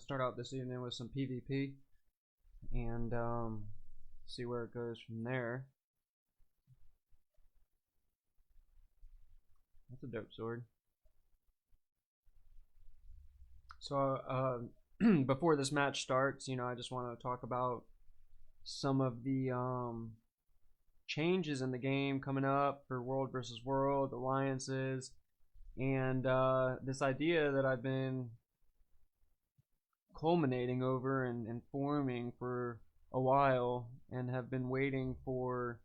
start out this evening with some PvP and see where it goes from there. That's a dope sword. So before this match starts, I just want to talk about some of the changes in the game coming up for World versus World, alliances, and this idea that I've been culminating over and forming for a while, and have been waiting for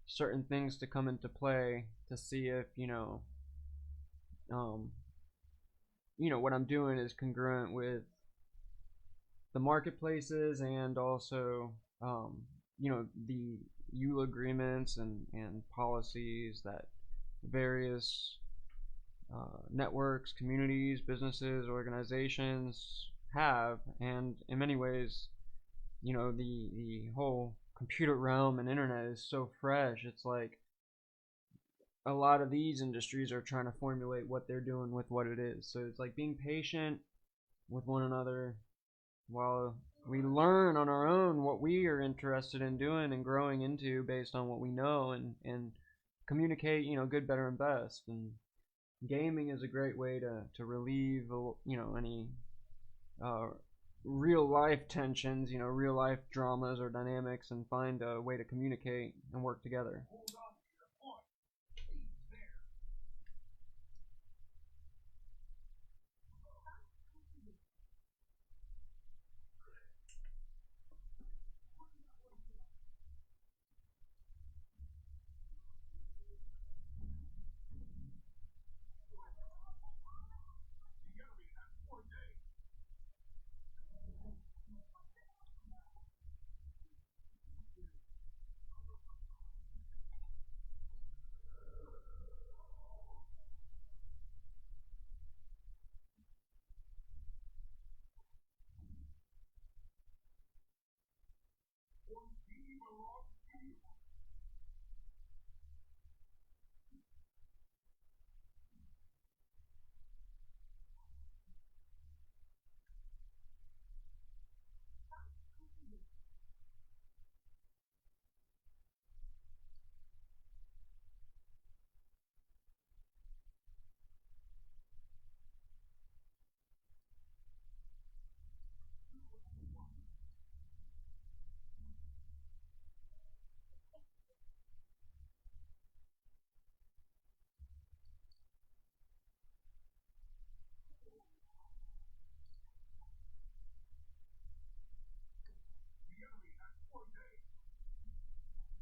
certain things to come into play to see if what I'm doing is congruent with the marketplaces, and also the EULA agreements and policies that various networks, communities, businesses, organizations have. And in many ways, the whole computer realm and internet is so fresh. It's like a lot of these industries are trying to formulate what they're doing with what it is. So it's like being patient with one another while we learn on our own what we are interested in doing and growing into based on what we know, and communicate, good, better, and best. And gaming is a great way to relieve, any real life tensions, real life dramas or dynamics, and find a way to communicate and work together.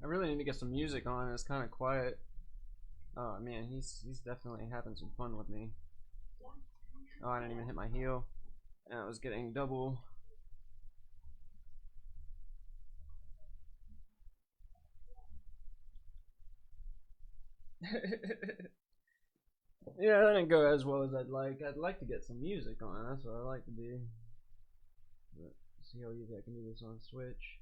I really need to get some music on. It's kind of quiet. Oh man, he's definitely having some fun with me. Oh, I didn't even hit my heel, and I was getting double. Yeah, that didn't go as well as I'd like. I'd like to get some music on. That's what I like to do. But see how easy I can do this on Switch.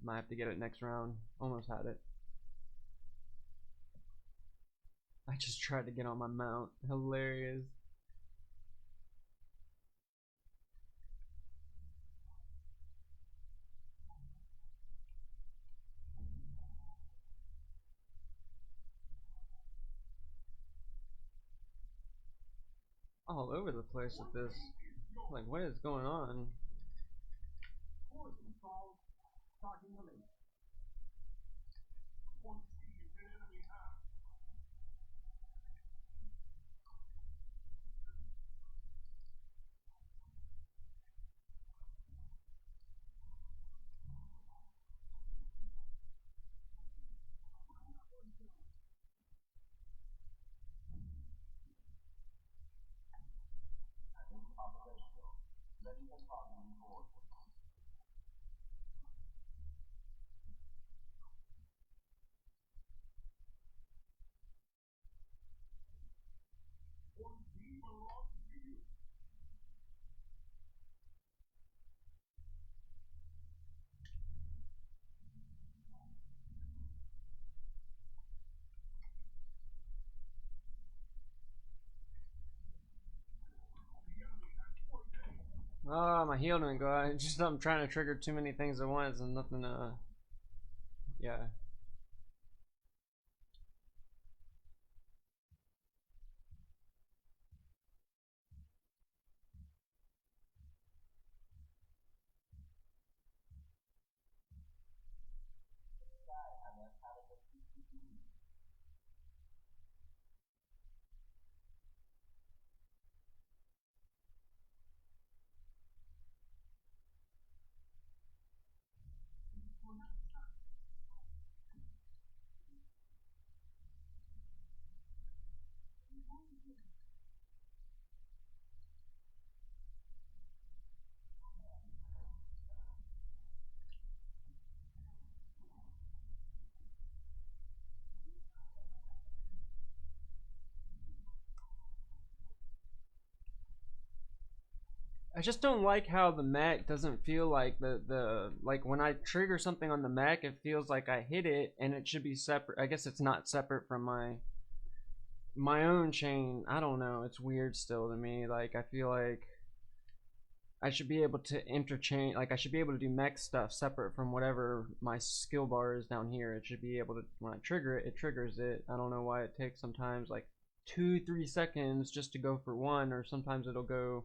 Might have to get it next round. Almost had it. I just tried to get on my mount. Hilarious. All over the place with this. Like, what is going on? Oh, my heal didn't go out. It's just I'm trying to trigger too many things at once and nothing, yeah. I just don't like how the Mac doesn't feel like the like when I trigger something on the Mac, it feels like I hit it and it should be separate. I guess it's not separate from my own chain. I don't know. It's weird still to me. Like I feel like I should be able to interchange. Like I should be able to do mech stuff separate from whatever my skill bar is down here. It should be able to when I trigger it, it triggers it. I don't know why it takes sometimes like 2-3 seconds just to go for one, or sometimes it'll go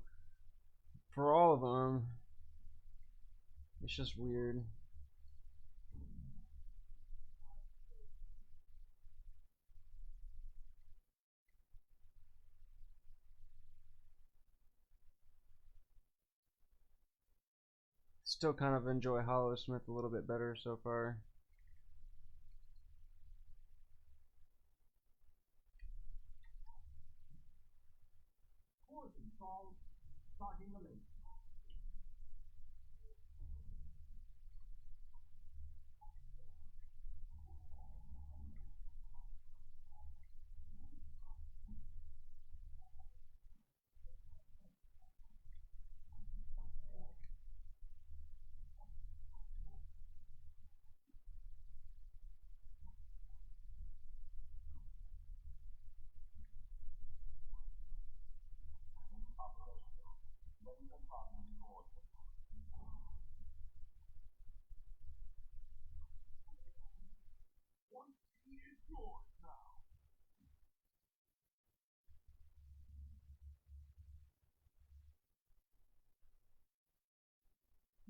for all of them. It's just weird. Still kind of enjoy Hollow Smith a little bit better so far.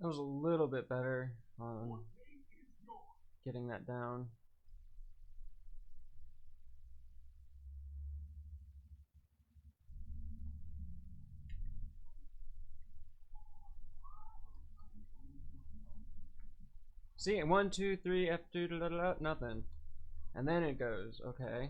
That was a little bit better on getting that down. See, 1, 2, 3, F2, nothing. And then it goes, okay.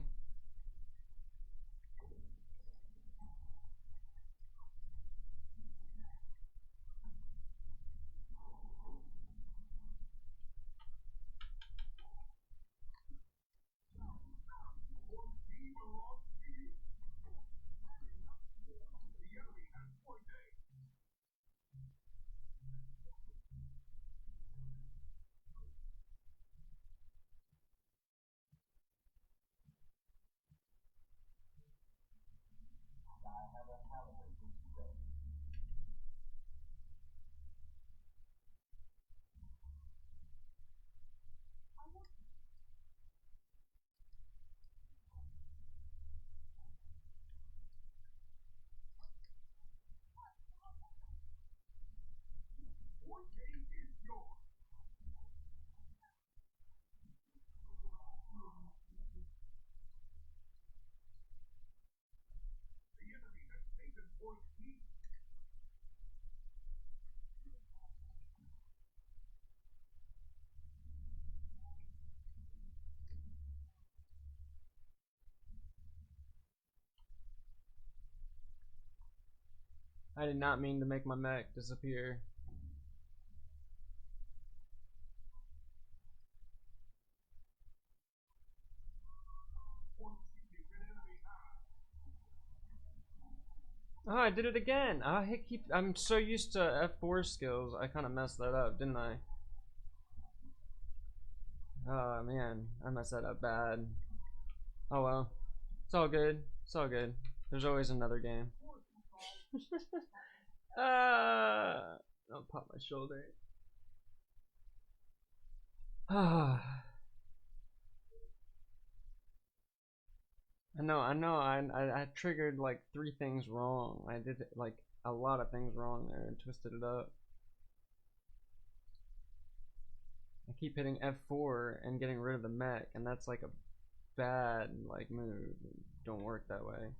I did not mean to make my mech disappear. Oh, I did it again. I'm so used to F4 skills. I kind of messed that up, didn't I? Oh man, I messed that up bad. Oh well. It's all good. It's all good. There's always another game. I'll pop my shoulder. Ah. I triggered like 3 things wrong. I did like a lot of things wrong there and twisted it up. I keep hitting F4 and getting rid of the mech, and that's like a bad like move. Don't work that way.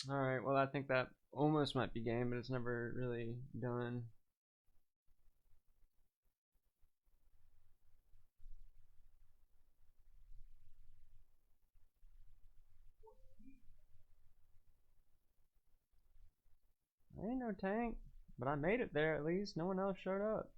Alright, well I think that almost might be game, but it's never really done. I ain't no tank, but I made it there at least. No one else showed up.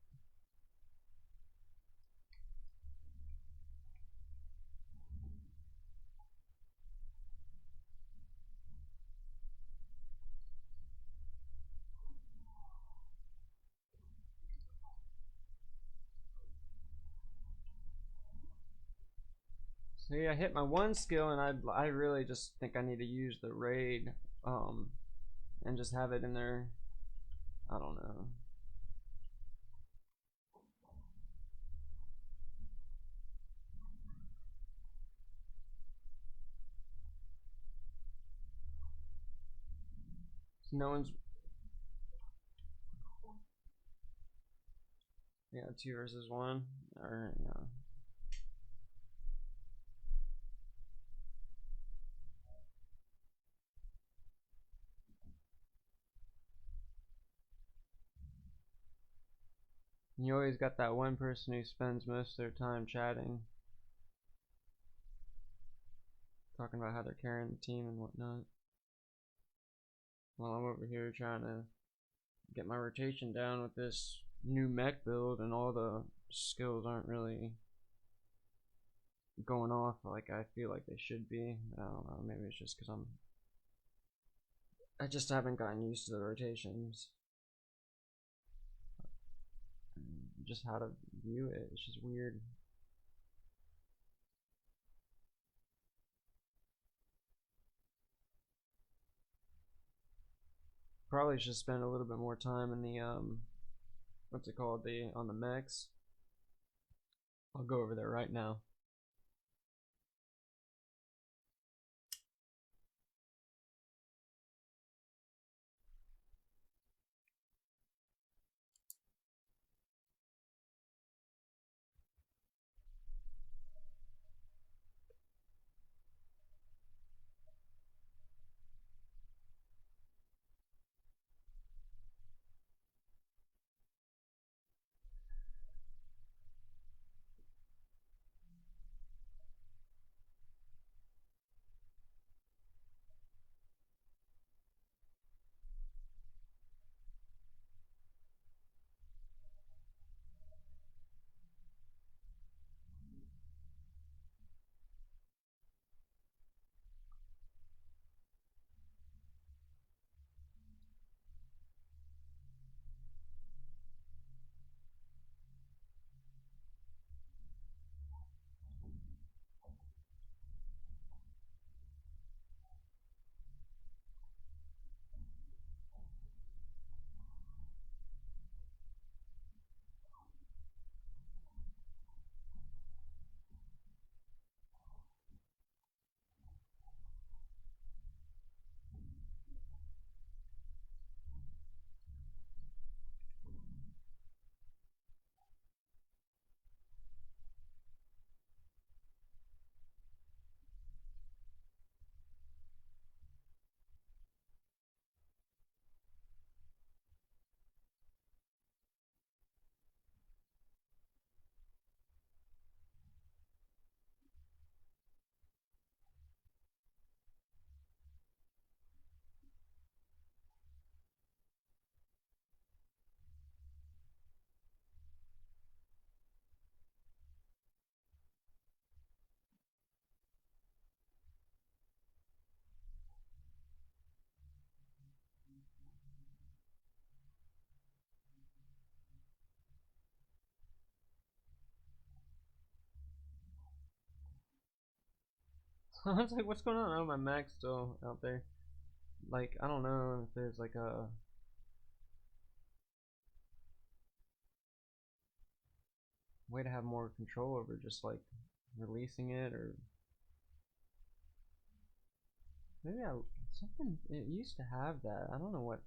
See, I hit my one skill, and I really just think I need to use the raid, and just have it in there. I don't know. No one's. Yeah, 2 versus 1, or yeah. You always got that one person who spends most of their time chatting, talking about how they're carrying the team and whatnot. While I'm over here trying to get my rotation down with this new mech build, and all the skills aren't really going off like I feel like they should be. I don't know, maybe it's just because I just haven't gotten used to the rotations. Just how to view it. It's just weird. Probably should spend a little bit more time in the what's it called, the on the mechs. I'll go over there right now. I was like, what's going on? Oh, my Mac's still out there. Like, I don't know if there's like a way to have more control over just like releasing it, or maybe I something it used to have that. I don't know what.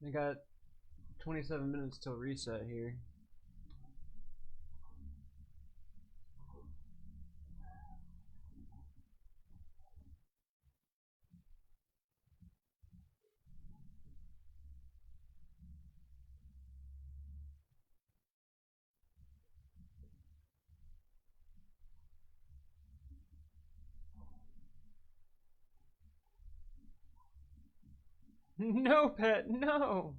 I got 27 minutes till reset here. No, pet, no!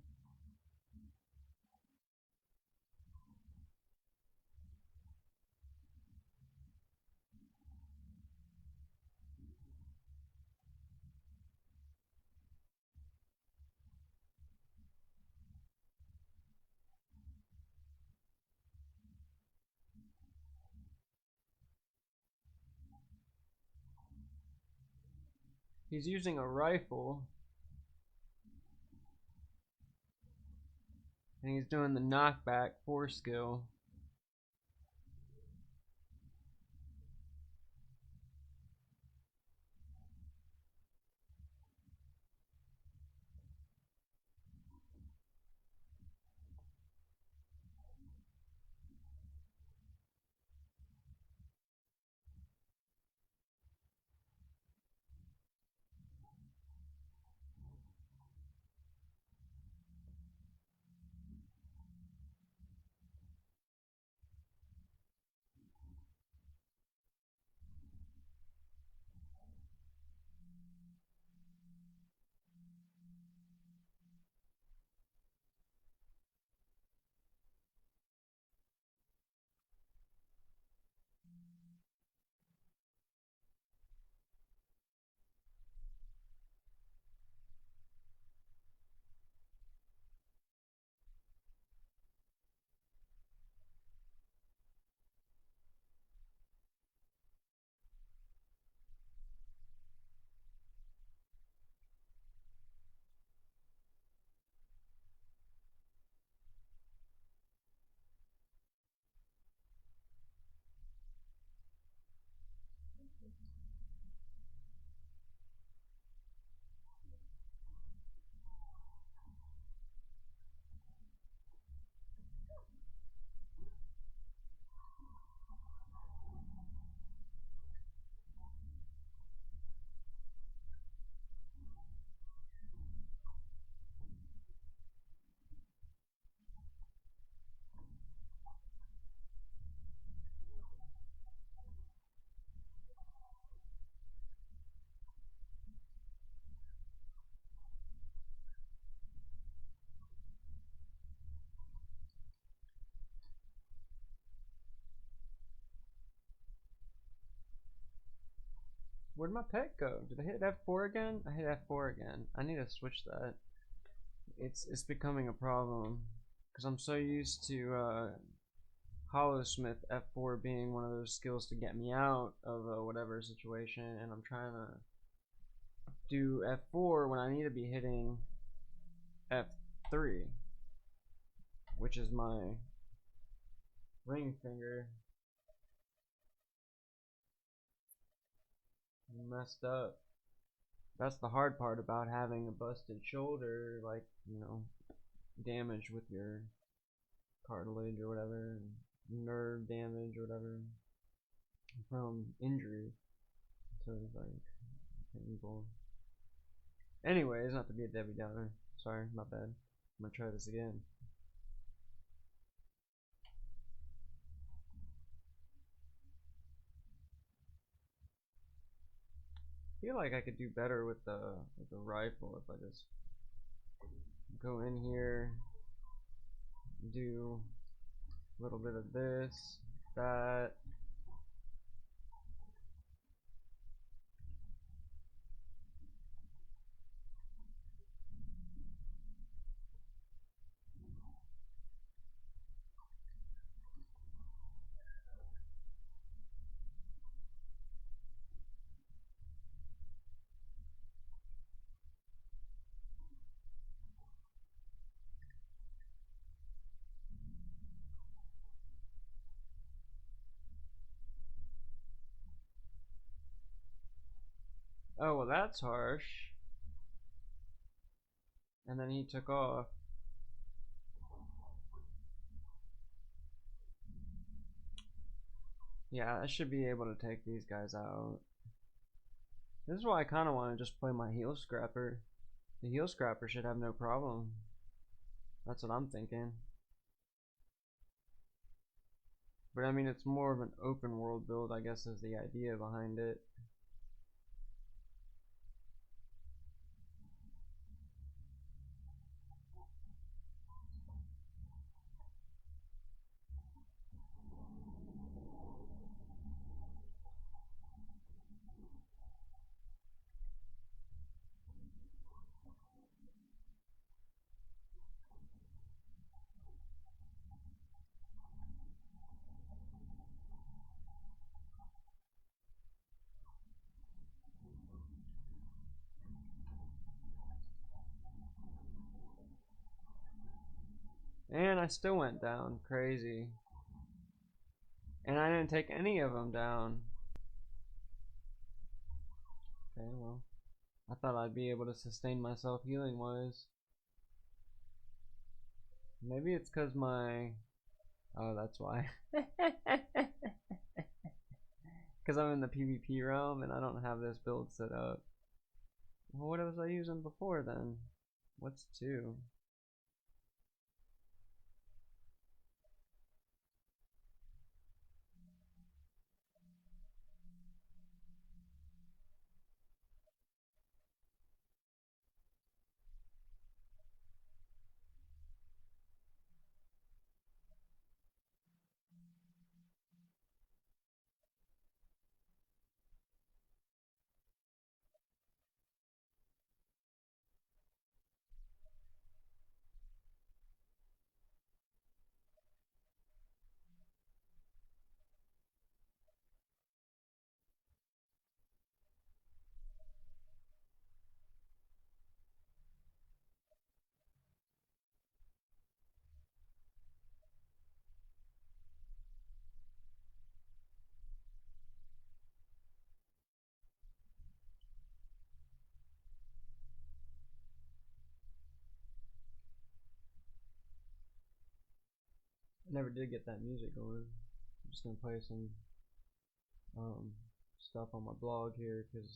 He's using a rifle. And he's doing the knockback 4 skill. Where'd my pet go? Did I hit F4 again? I hit F4 again. I need to switch that. It's becoming a problem because I'm so used to Hollowsmith F4 being one of those skills to get me out of whatever situation, and I'm trying to do F4 when I need to be hitting F3, which is my ring finger. Messed up. That's the hard part about having a busted shoulder, like, you know, damage with your cartilage or whatever, nerve damage or whatever from injury. So it's like painful. Anyways, not to be a Debbie Downer. Sorry, my bad. I'm gonna try this again. I feel like I could do better with the rifle if I just go in here, do a little bit of this, that. Oh, well, that's harsh. And then he took off. Yeah, I should be able to take these guys out. This is why I kind of want to just play my heel scrapper. The heel scrapper should have no problem. That's what I'm thinking. But I mean, it's more of an open world build, I guess, is the idea behind it. And I still went down. Crazy. And I didn't take any of them down. Okay, well. I thought I'd be able to sustain myself healing wise. Maybe it's because my... Oh, that's why. Because I'm in the PvP realm and I don't have this build set up. Well, what was I using before then? What's 2? I never did get that music going. I'm just gonna play some stuff on my blog here because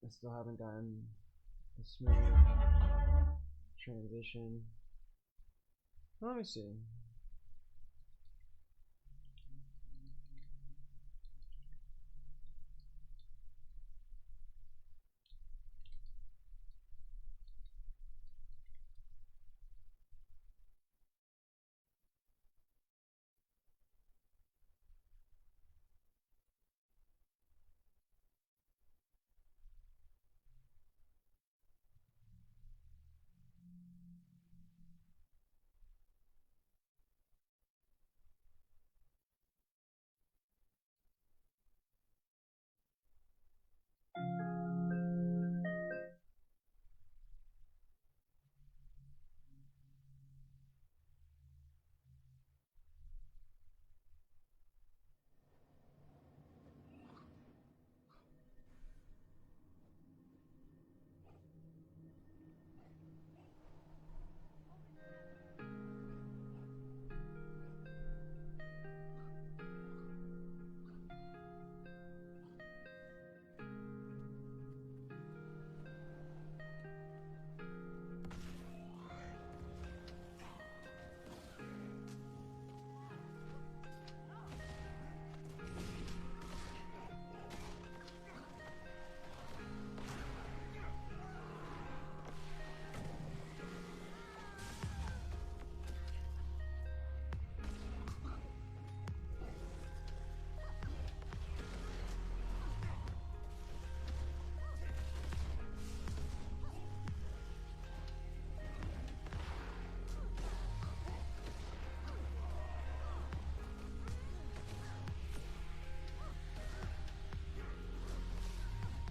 I still haven't gotten a smooth transition. Let me see.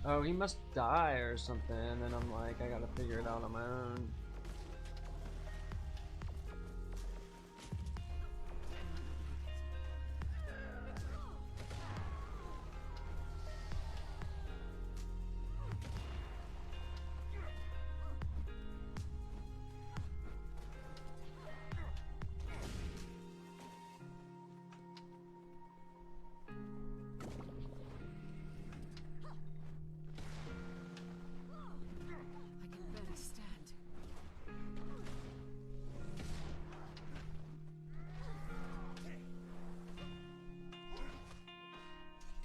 Oh, he must die or something, and I'm like, I gotta figure it out on my own.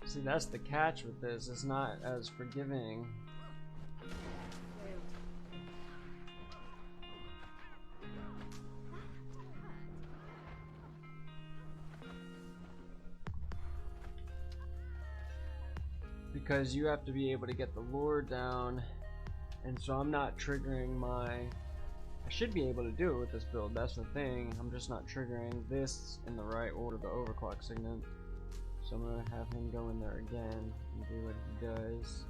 See, that's the catch with this. It's not as forgiving. Because you have to be able to get the lure down, and so I'm not triggering my... I should be able to do it with this build, that's the thing. I'm just not triggering this in the right order, the overclock signet. So I'm gonna have him go in there again and do what he does.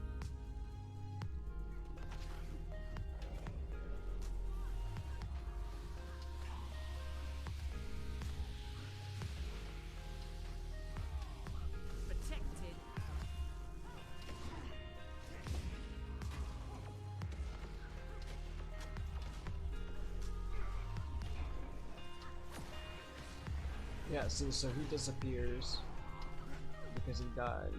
Yeah, see, so he disappears because he died.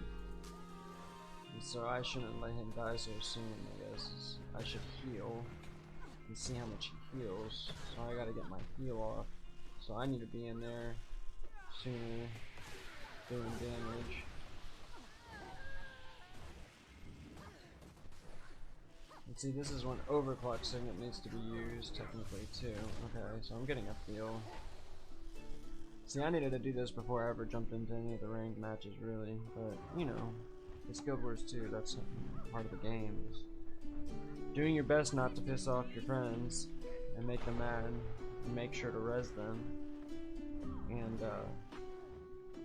And so I shouldn't let him die so soon, I guess. I should heal and see how much he heals. So I gotta get my heal off. So I need to be in there sooner, doing damage. And see, this is when overclock signet needs to be used, technically, too. Okay, so I'm getting a feel. See, I needed to do this before I ever jumped into any of the ranked matches, really. But, you know, it's Guild Wars 2, that's part of the game. Is doing your best not to piss off your friends and make them mad, and make sure to res them.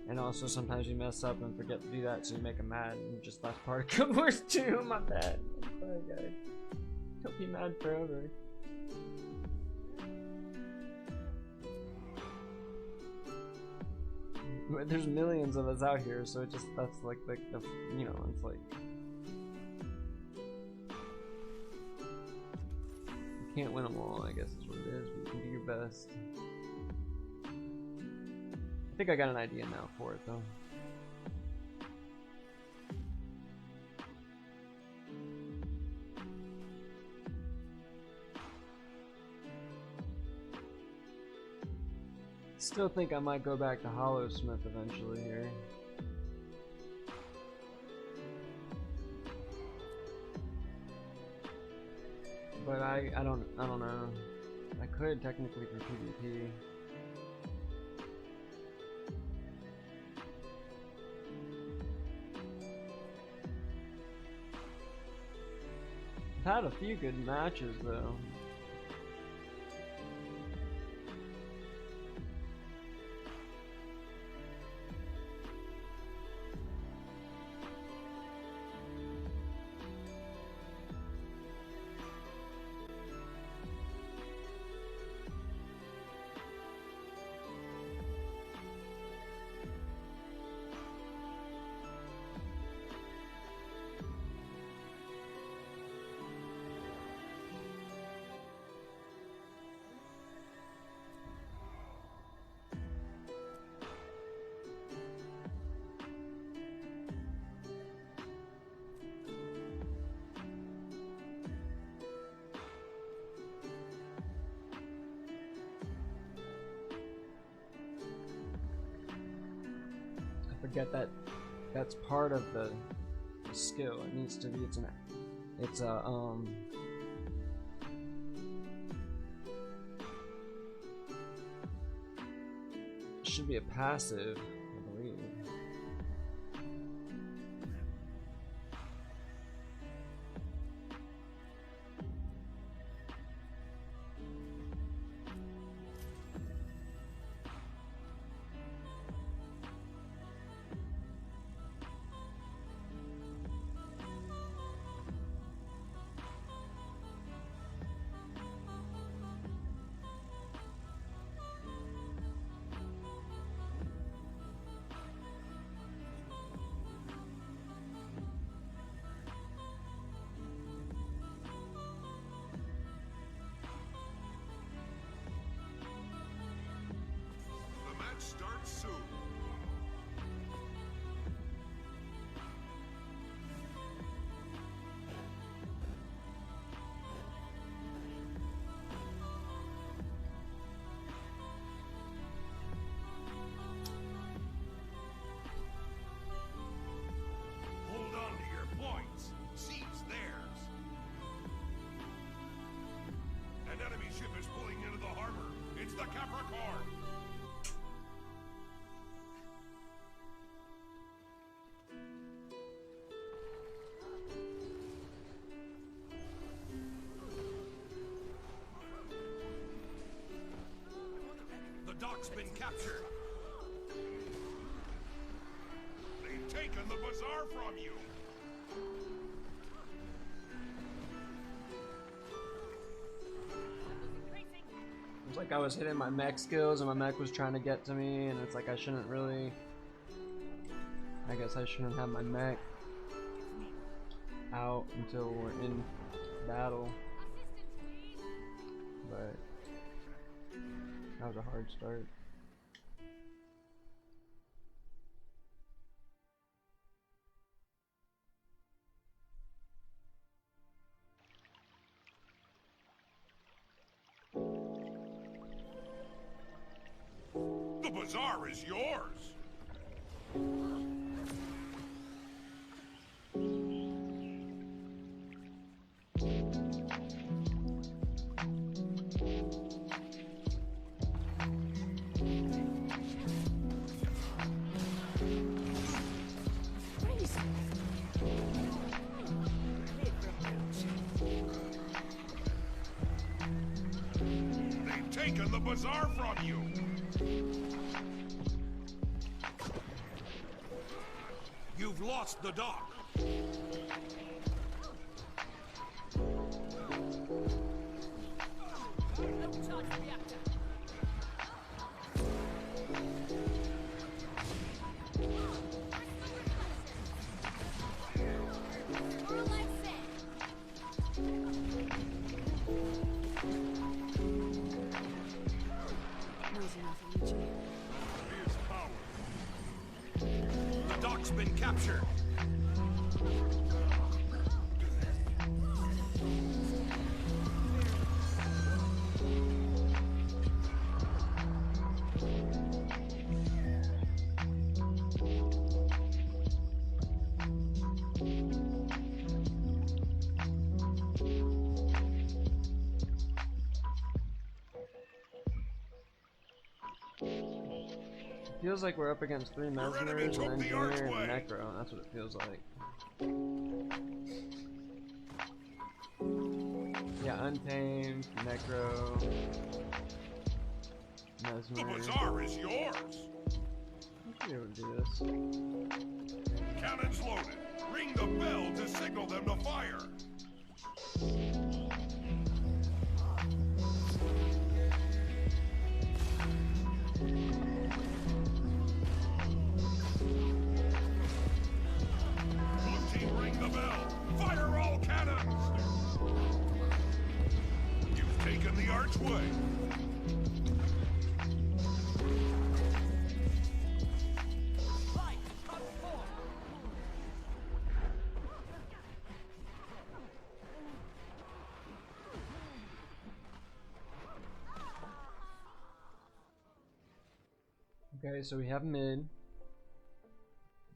And also sometimes you mess up and forget to do that, so you make them mad, and just that's part of Guild Wars 2, my bad. I'm sorry, guys. Don't be mad forever. There's millions of us out here, so it just, that's like the you know, it's like you can't win them all, I guess is what it is, but you can do your best. I think I got an idea now for it, though. Still think I might go back to Hollowsmith eventually here. But I don't know. I could technically for PvP. I've had a few good matches though. Forget that that's part of the skill. It needs to be, it's a it should be a passive, I believe. Start soon. dock's been captured. They've taken the bazaar from you. It was like I was hitting my mech skills and my mech was trying to get to me, and it's like I shouldn't really. I guess I shouldn't have my mech out until we're in battle. But that was a hard start. The bazaar is yours. They've taken the bazaar from you. You've lost the dock. Here's power. The dock's been captured. Feels like we're up against 3 enemy Mesmers, took an the Engineer, and archway. Necro. That's what it feels like. Yeah, Untamed, Necro, The Mesmer. bazaar is yours. I should be able to do this. Cannons loaded. Ring the bell to signal them to fire. Blue team, ring the bell. Fire all cannons. You've taken the archway. Okay, so we have mid.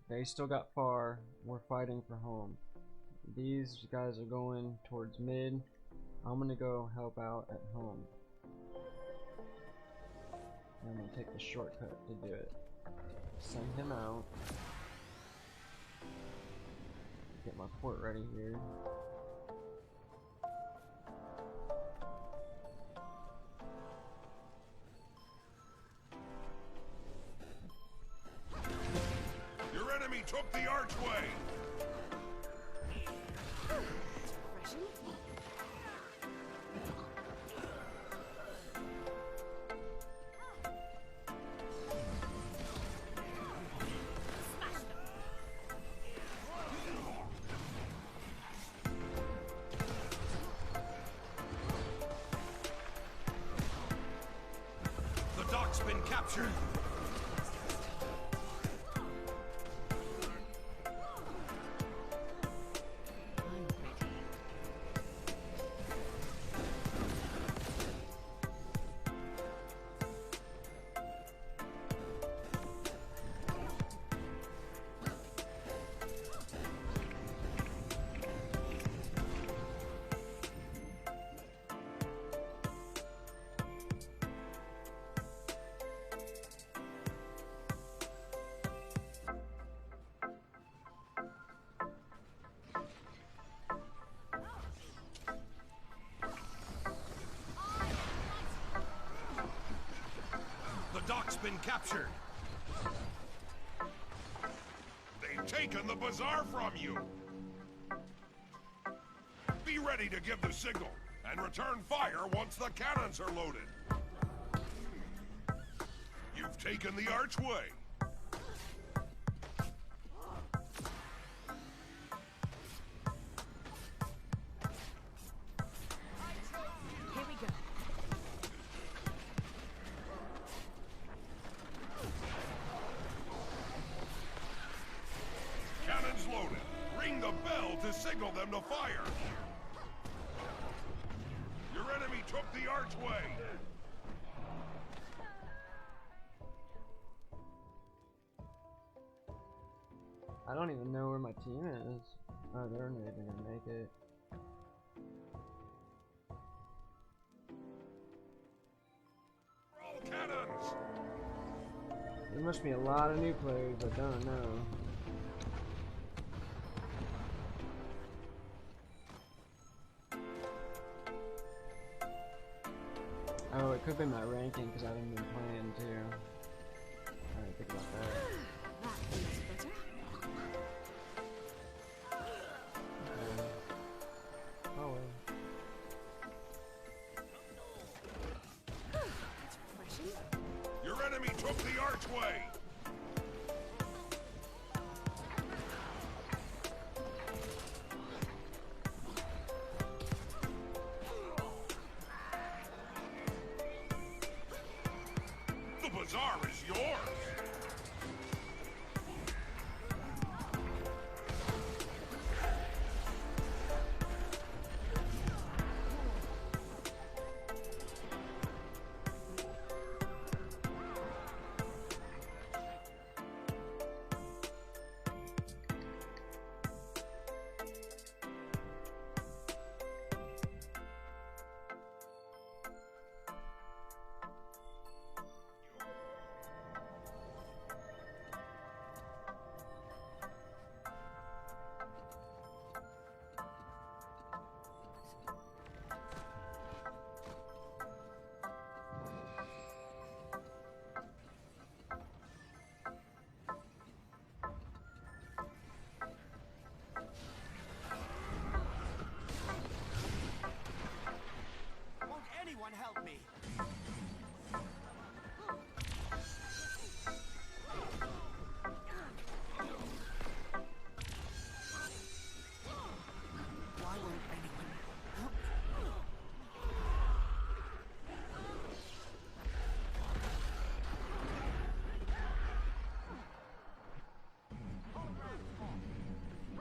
They still got far. We're fighting for home. These guys are going towards mid. I'm gonna go help out at home. I'm gonna take the shortcut to do it. Send him out. Get my port ready here. Your enemy took the archway. The dock's been captured. been captured. They've taken the bazaar from you. Be ready to give the signal and return fire once the cannons are loaded. You've taken the archway. Here we go. Cannons loaded. Ring the bell to signal them to fire. Your enemy took the archway. I don't even know where my team is. Oh, they're not even gonna make it. Roll cannons. There must be a lot of new players that don't know. Oh, it could be my ranking because I haven't been playing too. I didn't think about that. That feels better. Oh well. That's refreshing. Your enemy took the archway. The bazaar is yours. Won't anyone help me? Why won't anyone help me?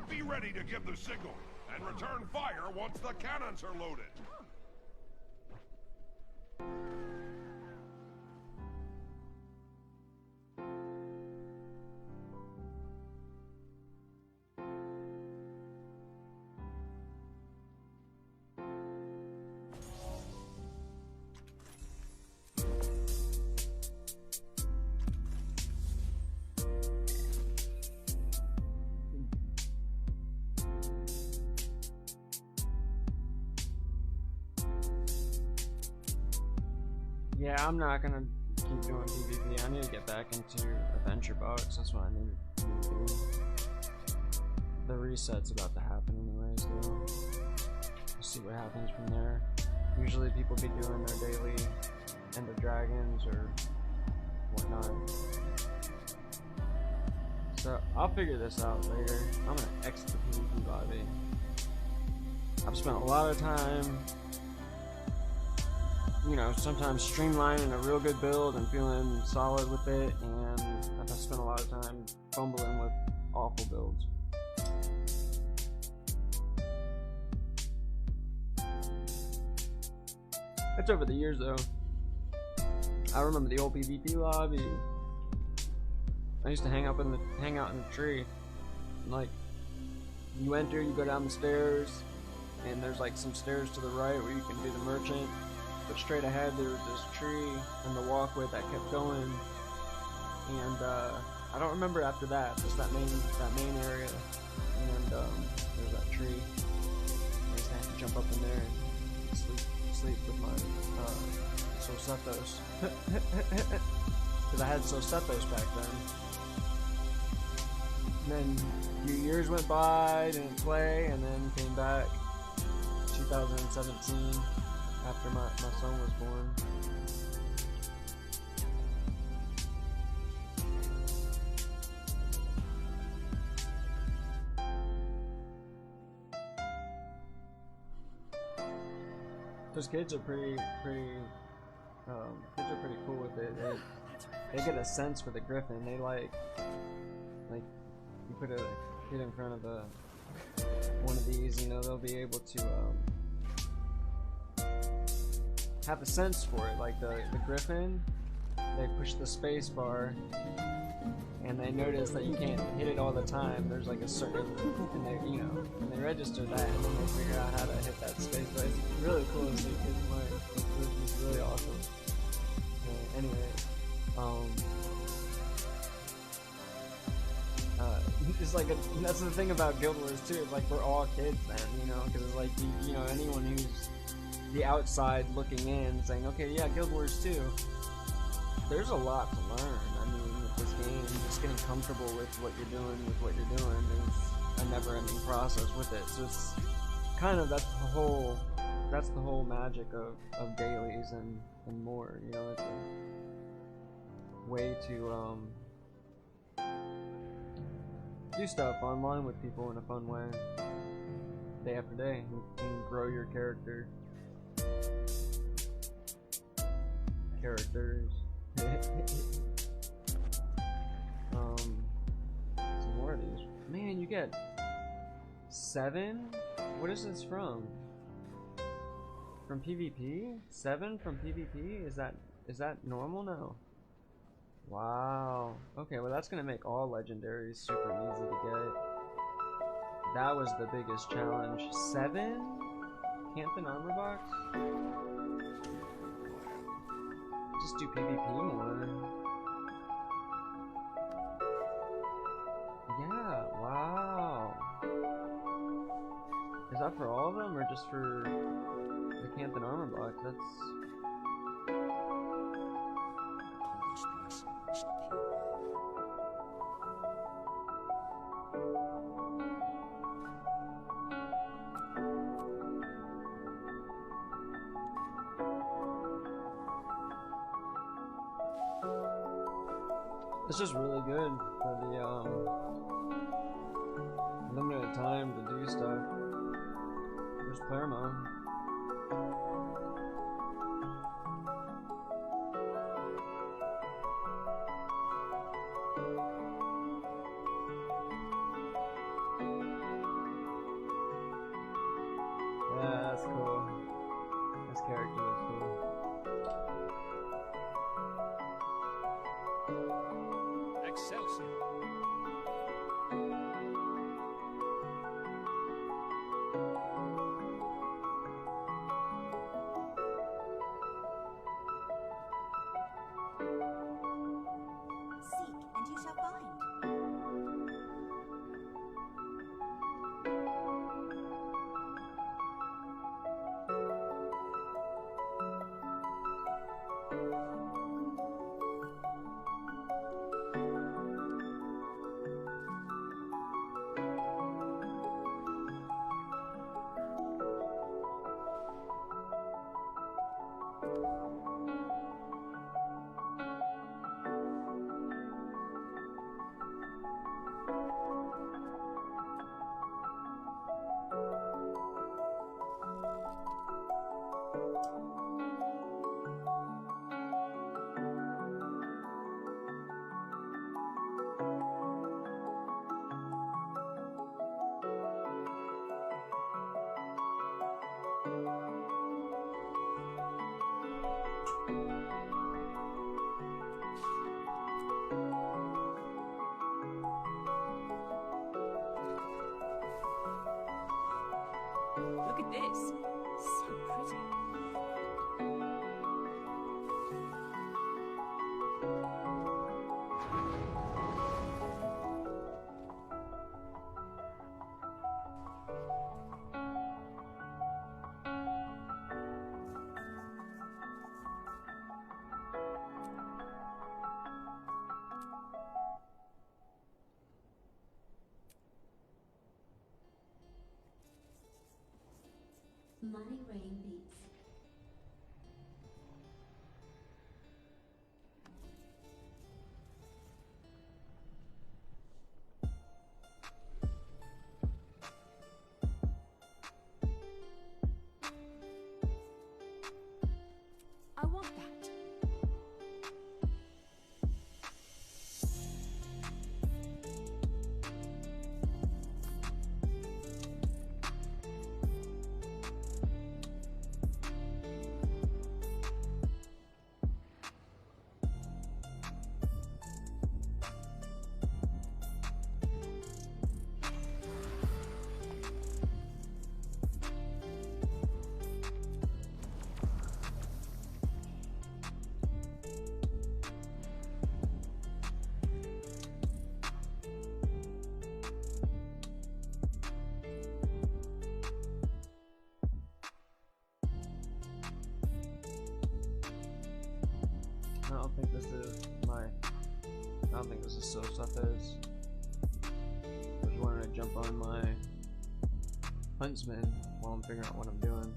Be ready to give the signal and return fire once the cannons are loaded. Yeah, I'm not gonna keep doing PvP. I need to get back into adventure box. That's what I need to do. The reset's about to happen anyways, though. We'll see what happens from there. Usually people be doing their daily End of Dragons or whatnot. So I'll figure this out later. I'm gonna exit the PvP lobby. I've spent a lot of time, you know, sometimes streamlining a real good build and feeling solid with it, and I've spent a lot of time fumbling with awful builds. It's over the years though. I remember the old PvP lobby. I used to hang out in the tree. And, like, you enter, you go down the stairs, and there's like some stairs to the right where you can do the merchant. But straight ahead there was this tree and the walkway that kept going, and I don't remember after that. Just that main area, and there's that tree. I used to have to jump up in there and sleep with my Sosetos. because I had Sosetos back then. And then a few years went by, didn't play, and then came back 2017 after my son was born. Those kids are pretty cool with it. They get a sense for the Griffin. They like you put a kid in front of one of these, you know, they'll be able to have a sense for it. Like the Griffin, they push the space bar and they notice that you can't hit it all the time. There's like a certain, and they register that, and then they figure out how to hit that space bar. It's really cool to see kids play. It's really awesome. Anyway, it's like that's the thing about Guild Wars too. It's like we're all kids then, you know, because it's like you know, anyone who's the outside looking in, saying, okay, yeah, Guild Wars 2. There's a lot to learn. I mean, with this game, just getting comfortable with what you're doing is a never-ending process with it. So it's kind of that's the whole magic of dailies and more. You know, it's a way to do stuff online with people in a fun way, day after day, and grow your characters. Some more of these. Man, you get 7? What is this from? From PvP? 7 from PvP? Is that normal now? Wow. Okay, well that's gonna make all legendaries super easy to get. That was the biggest challenge. 7? Canthan armor box? Just do PvP more. Yeah, wow. Is that for all of them or just for the Canthan armor box? That's... It's just really good for the limited time to do stuff. There's player mode. Yeah, that's cool. This character is cool. Excelsior. Seek, and you shall find. Money rain beats. I want that. I don't think this is my. I don't think this is so stuff is. I was wanting to jump on my huntsman while I'm figuring out what I'm doing.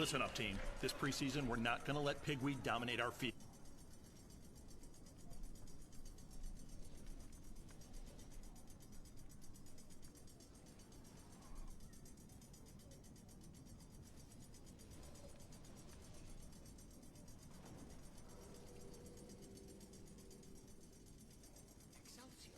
Listen up, team. This preseason, we're not going to let pigweed dominate our field. Excelsior.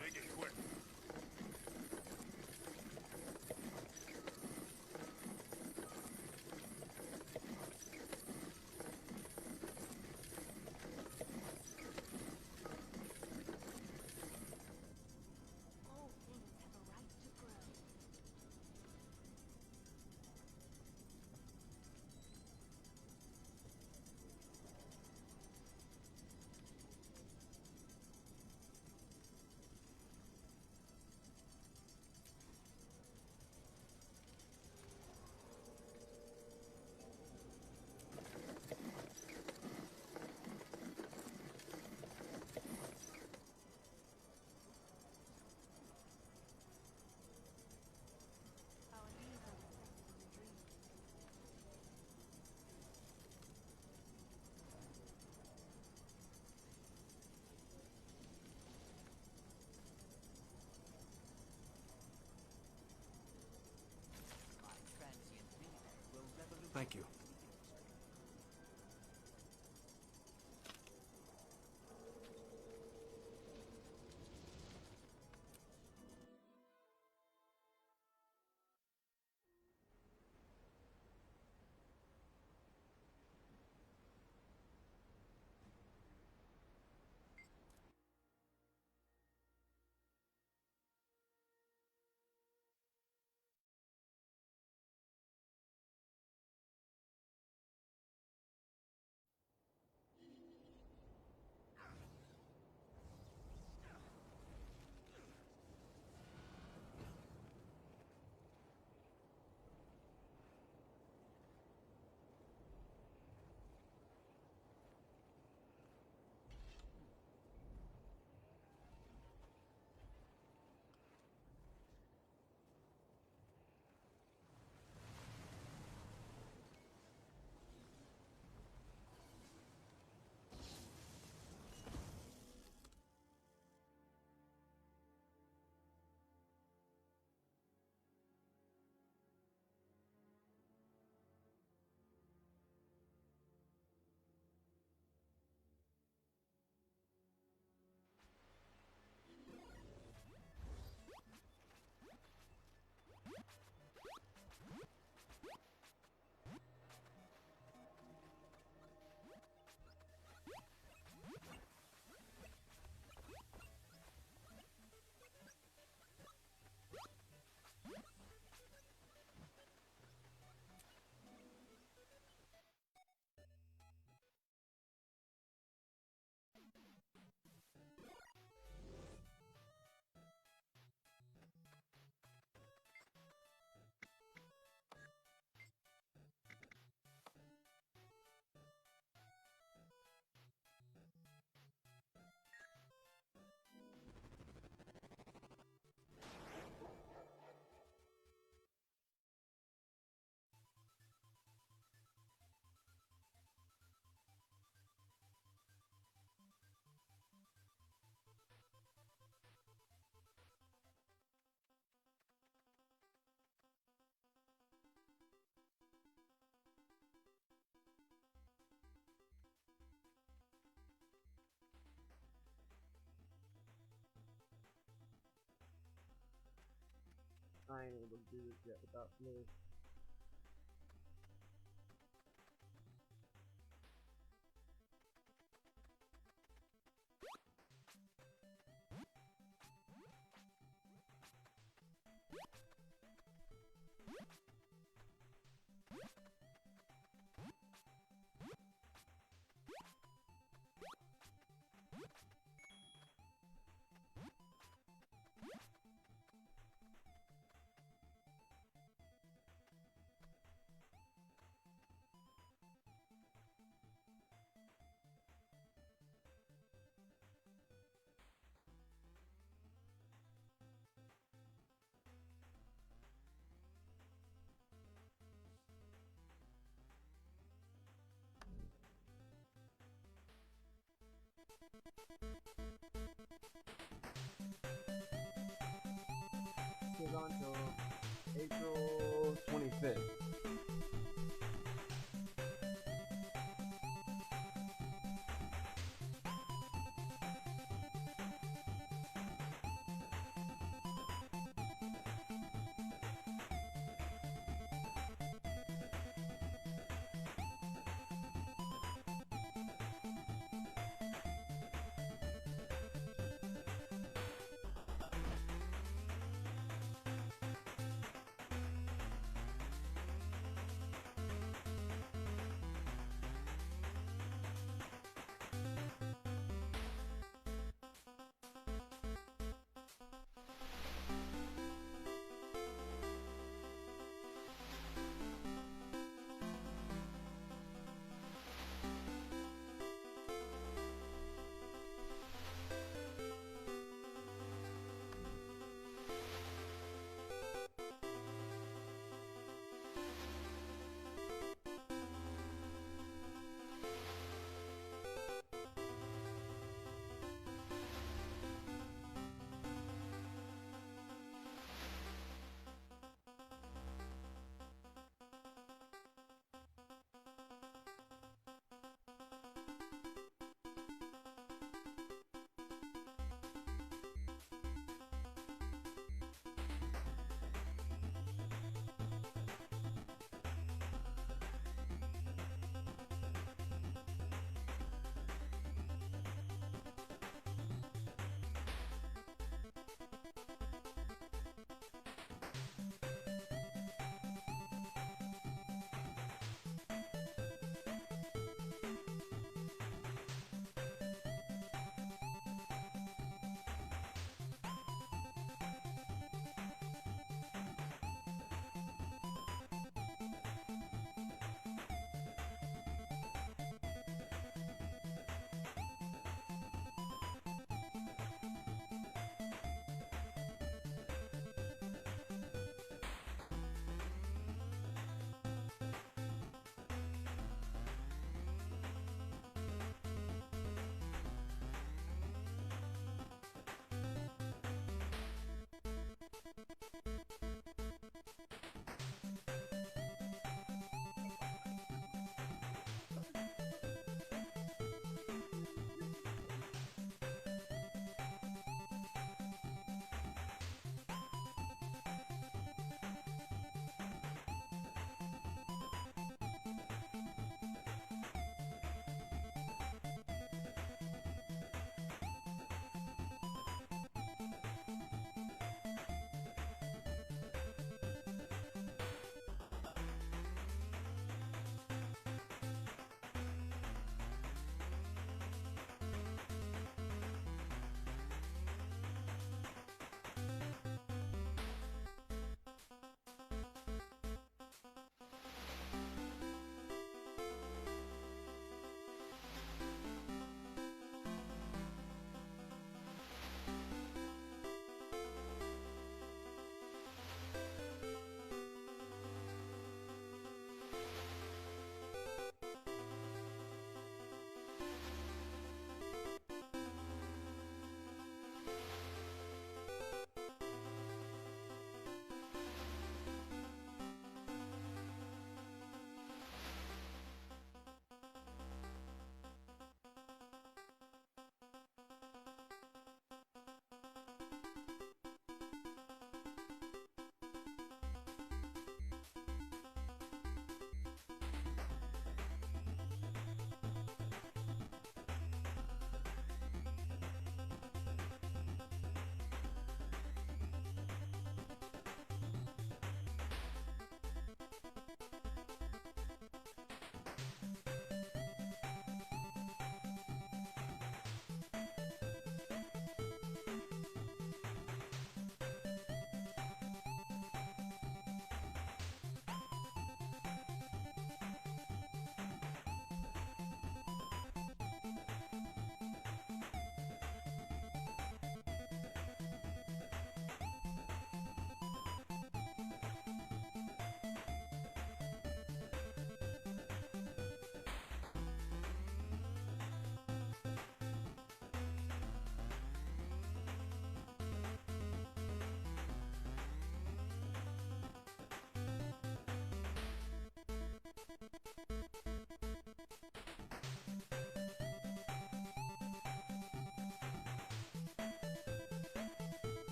Make it quick. All things have a right to grow. Our needs are reflected in the dreams. My transient millionaire will revolutionize. Thank you. I ain't able to do this yet without Lewis. on till April 25th.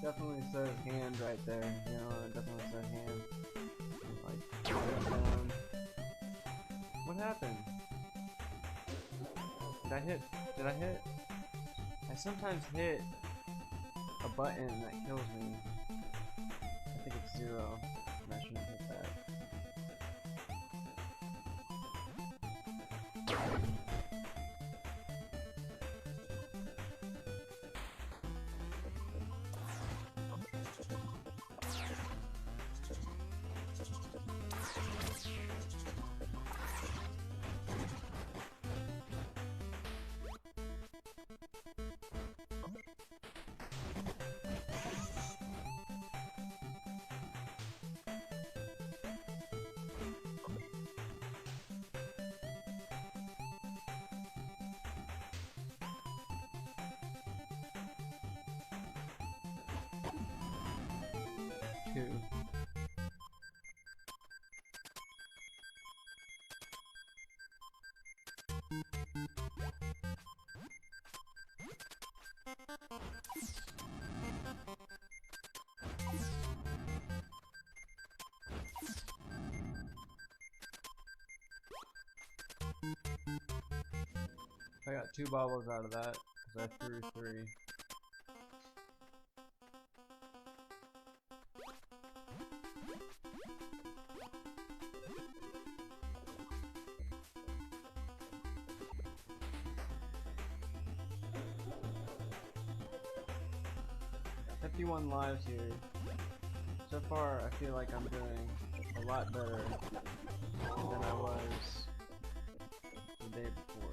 Definitely says hand right there. You know, it definitely says hand. Like, right down. What happened? Did I hit? Did I hit? I sometimes hit a button that kills me. I think it's 0. And I shouldn't hit that. 2. I got 2 bubbles out of that because I threw 3. Got 51 lives here. So far, I feel like I'm doing a lot better than I was the day before.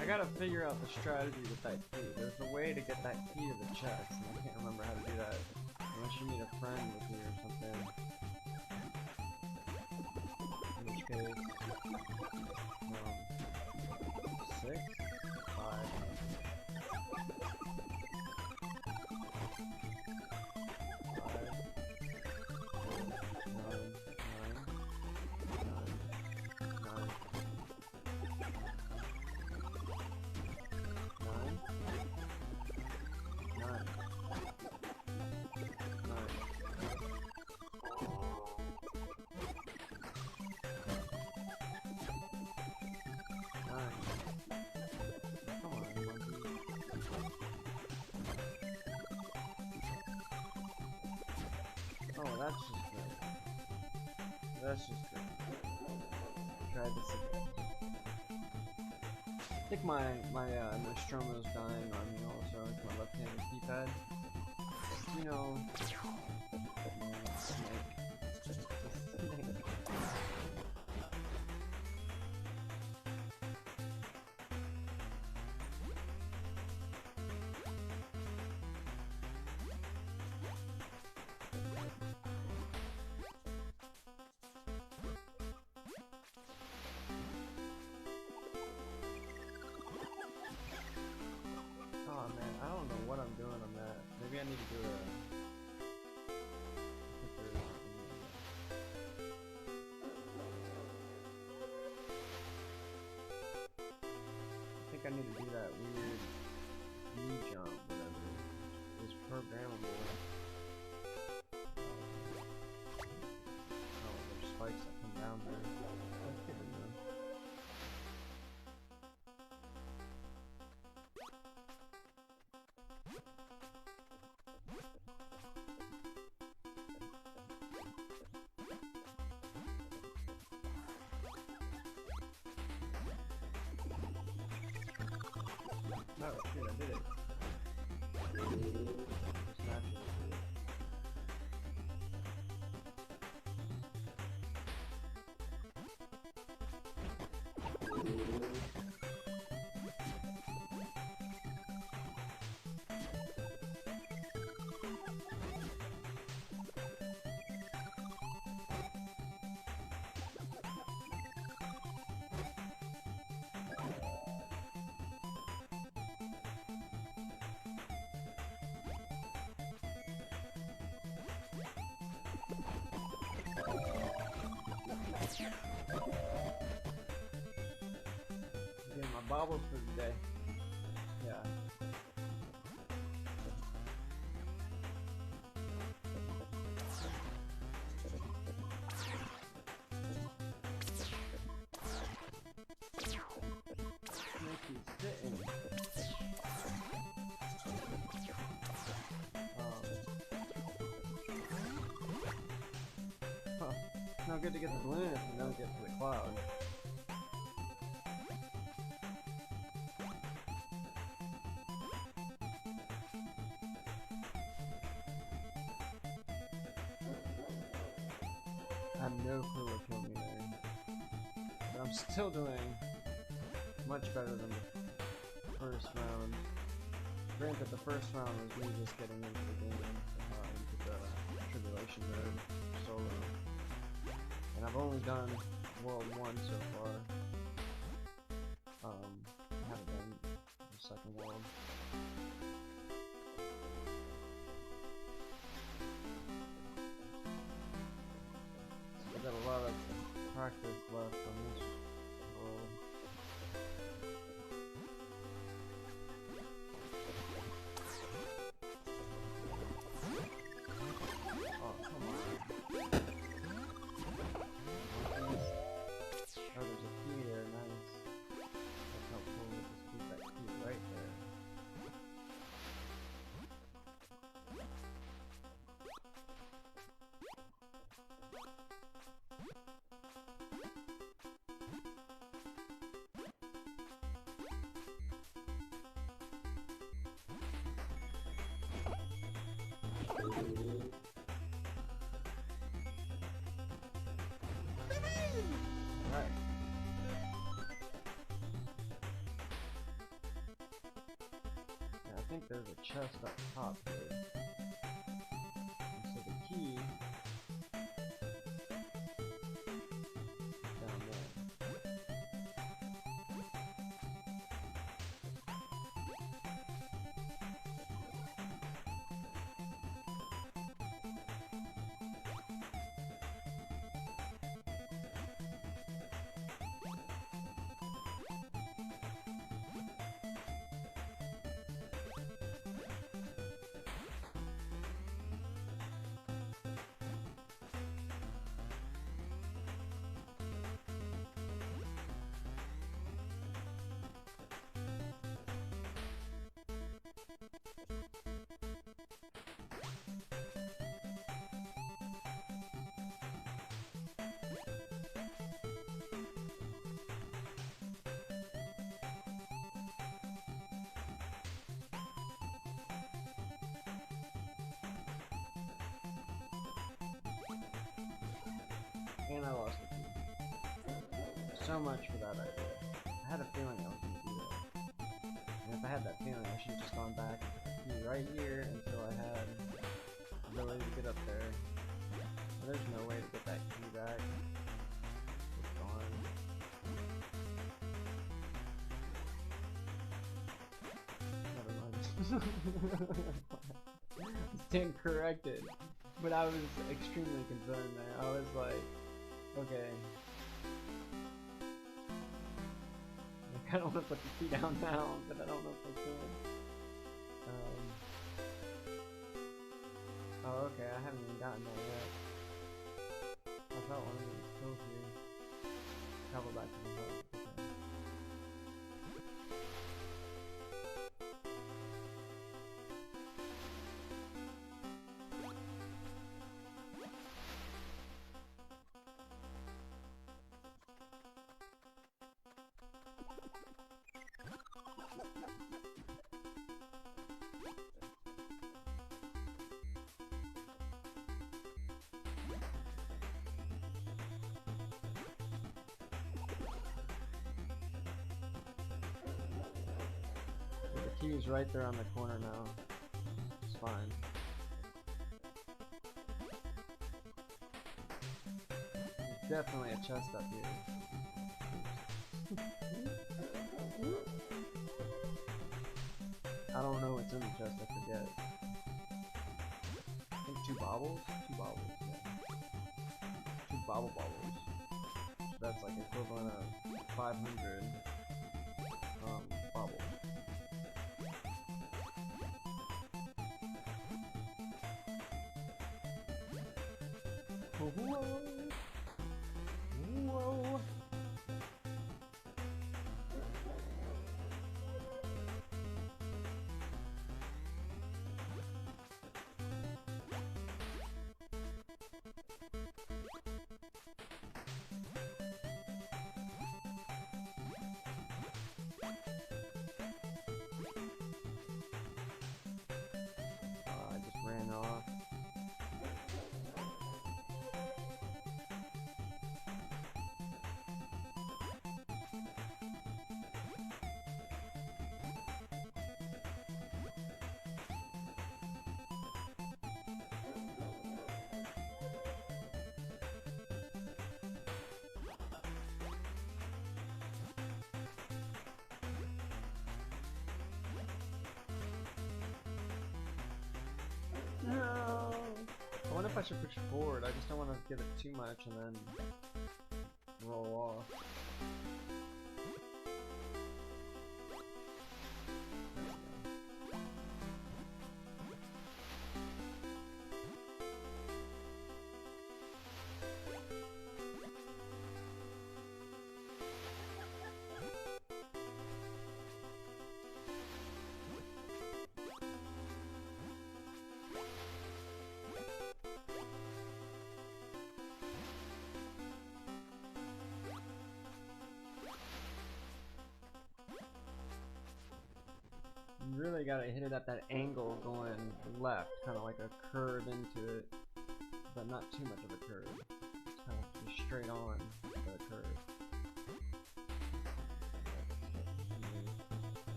I gotta figure out the strategy with that key. There's a way to get that key to the chest, and I can't remember how to do that. Unless you need a friend with me or something. In which case, 6, 5. Oh, that's just good. That's just good. Try this again. I think my Nostromo's dying on me also. It's my left-handed keypad. You know, snake. Oh man, I don't know what I'm doing on that. Maybe I need to do a... I think I need to do that weird V-jump, whatever. It's programmable. Oh, there's spikes that come down there. That's good to know. Oh shit, I did it. Just naturally did it. Getting my baubles for the day. Yeah. Sneaky sitting. Huh. It's not good to get the balloon if you don't get to the cloud. I have no clue what killed me there. But I'm still doing much better than the first round. Granted, the first round was me just getting into the game, into the Tribulation mode solo. And I've only done World 1 so far. I haven't done the second world. I've got a lot of practice left on this world. Oh, come on. Oh, there's a key there, nice. That's how cool to just keep that key right there. Alright. Yeah, I think there's a chest up top here. And so the key down there. And I lost the key. So much for that idea. I had a feeling I was going to do that. And if I had that feeling, I should have just gone back and put the key right here until I had the ability to get up there. But there's no way to get that key back. It's gone. Never mind. Stand corrected. But I was extremely concerned there. I was like, okay. I kind of want to put the key down now, but I don't know if I can. Oh, okay, I haven't even gotten there yet. I thought one of them was still here. Travel back to the hub. Okay. The key is right there on the corner now. It's fine. There's definitely a chest up here. I don't know what's in the chest, I forget. I think 2 baubles? 2 baubles, yeah. 2 baubles. that's like equivalent of 500 bubbles. Whoa! Whoa! I just ran off. No! I wonder if I should push forward. I just don't want to give it too much and then roll off. You really gotta hit it at that angle going left, kind of like a curve into it, but not too much of a curve. It's kind of just straight on the curve.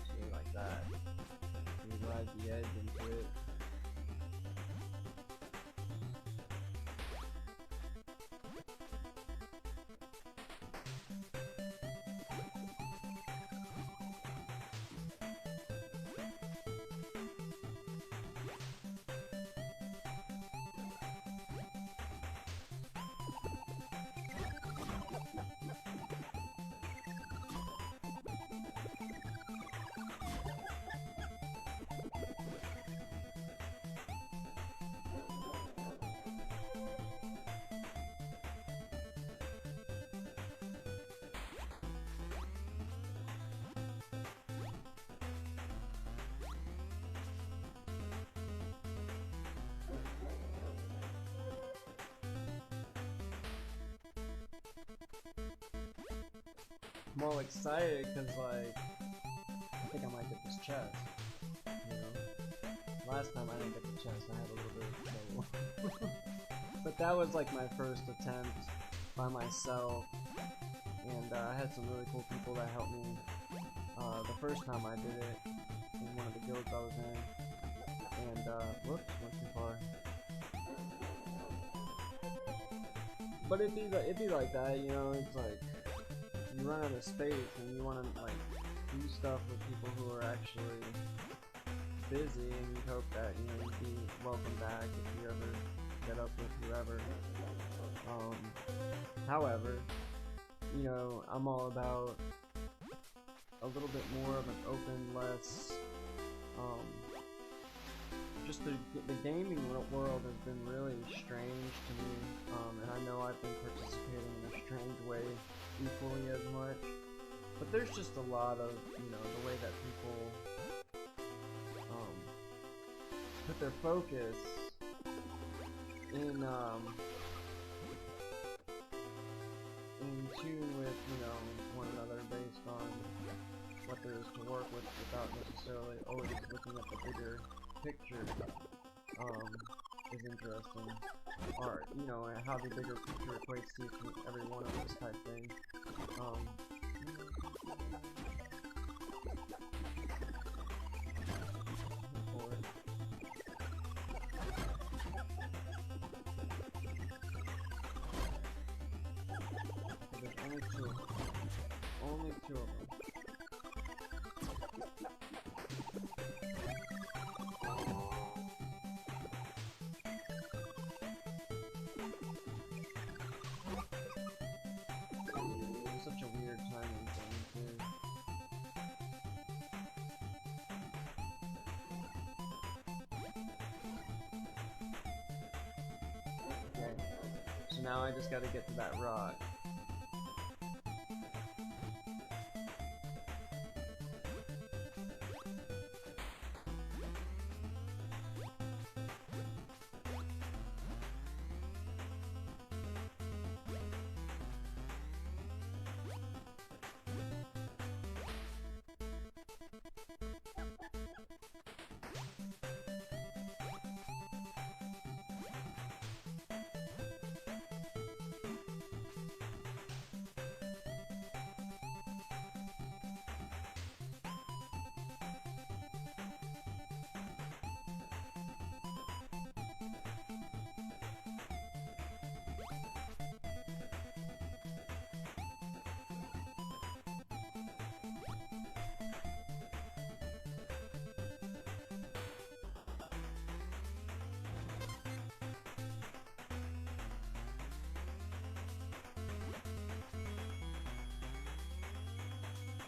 See, like that. You ride the edge into it. I'm all excited because, like, I think I might get this chest. You know? Last time I didn't get the chest, I had a little bit of trouble. But that was like my first attempt by myself, and I had some really cool people that helped me the first time I did it in one of the guilds I was in. And, whoops, went too far. But it'd be like that, you know, it's like, you run out of space and you want to like do stuff with people who are actually busy, and you hope that, you know, you'd be welcome back if you ever get up with whoever. However, you know, I'm all about a little bit more of an open, less just the gaming world has been really strange to me, and I know I've been participating in a strange way equally as much, but there's just a lot of, you know, the way that people put their focus in tune with, you know, one another based on what there is to work with without necessarily always looking at the bigger picture is interesting, or, you know, how the bigger picture equates to each and every one of those type things. There's only two of them. Only two of them. now I just gotta get to that rock.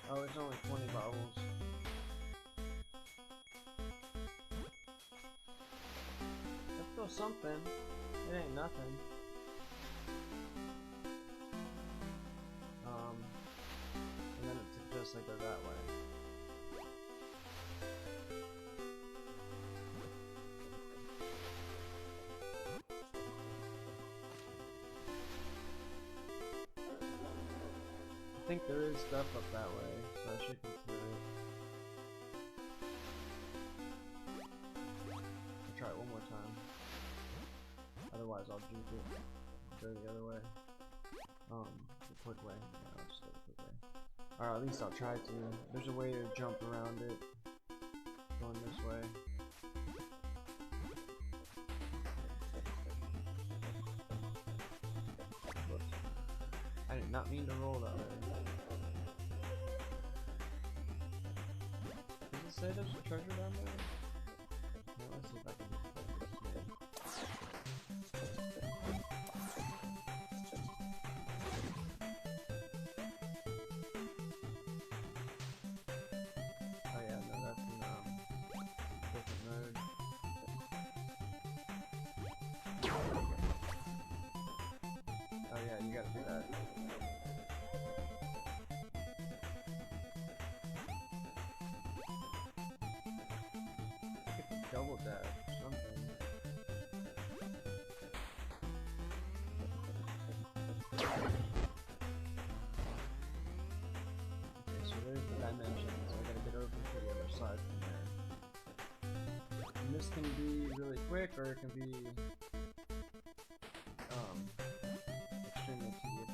Oh, it's only 20 bubbles. That's still something. It ain't nothing. And then it suggests I go that way. I think there is stuff up that way, so I should consider it. I'll try it one more time. Otherwise I'll juke it. Go the other way. The quick way. Yeah, I'll just go the quick way. Or at least I'll try to. There's a way to jump around it. Going this way. Whoops. I did not mean to roll that way. Does it say there's a treasure down there? Yeah, let's see if I can focus here. Oh yeah, no, that's in different mode. Oh yeah, you gotta do that. Double dash or something. Okay, so there's the dimensions. I gotta get over to the other side from there. And this can be really quick, or it can be extremely tedious.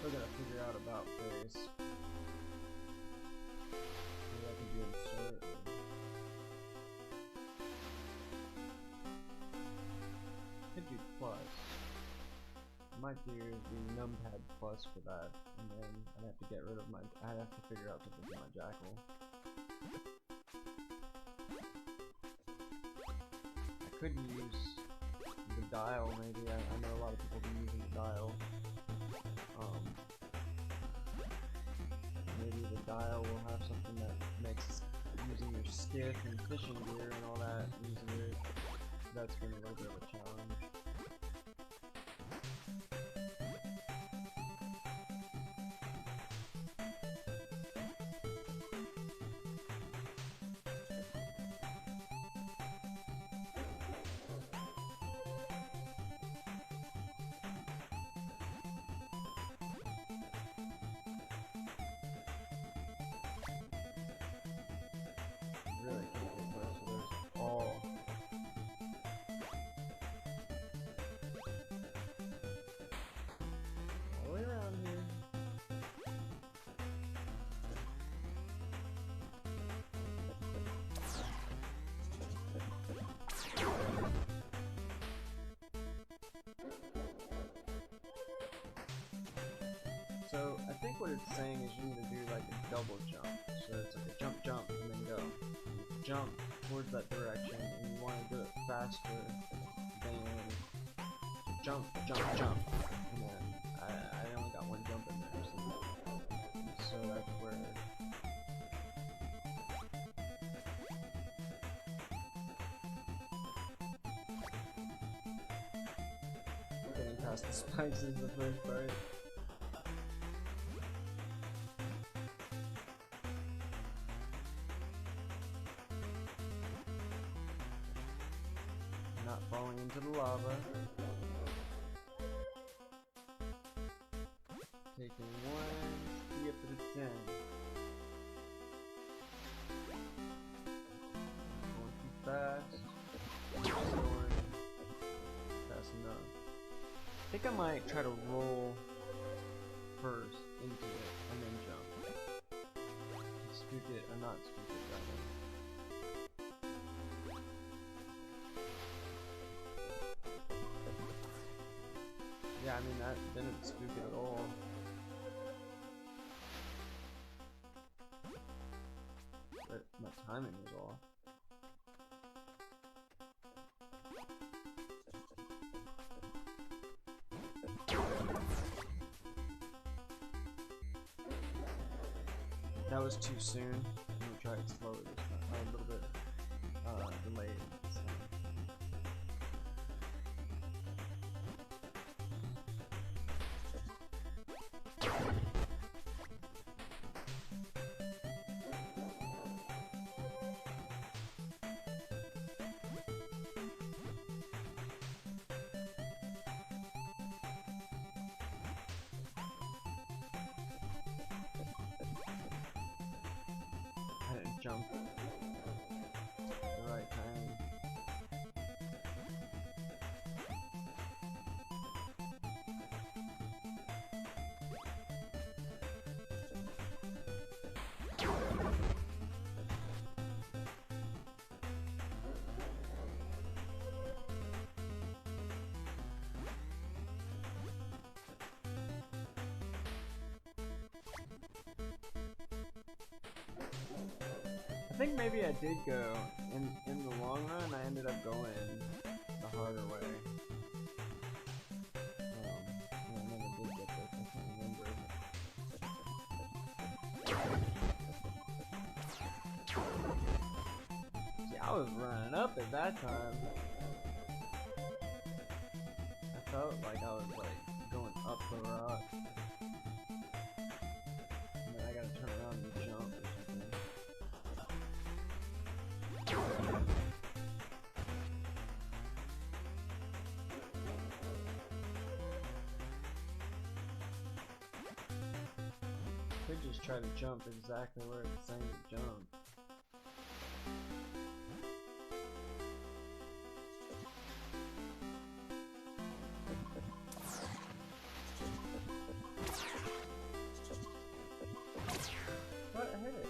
Still gotta figure out about face. Maybe I can do insert. Could do plus. I might do the numpad plus for that, and then I'd have to get rid of my. I'd have to figure out something for my jackal. I could use the dial, maybe. I know a lot of people be using the dial. Maybe the dial will have something that makes using your skiff and fishing gear and all that easier. That's gonna be a little bit of a challenge. So I think what it's saying is you need to do like a double jump. So it's like a jump, jump, and then go. Jump towards that direction, and you want to do it faster than jump, jump, jump. And then I only got one jump in there, so that's where. Getting past the spikes is the first part. Not falling into the lava. Taking one skip at a time. Going too fast. Going fast enough. I think I might try to roll first into it and then jump. Spook it or not spook it rather. Yeah, I mean that didn't spook it at all. But my timing was off. That was too soon. I'm gonna try it slower this time. A little bit delayed. So. I didn't jump at the right time. I think maybe I did go in the long run. I ended up going the harder way. Yeah, I never did get this. I can't remember. See, I was running up at that time. I felt like I was like going up the rock. And then I gotta turn around and jump or something. Could just try to jump exactly where it's saying to jump. What? I hit it.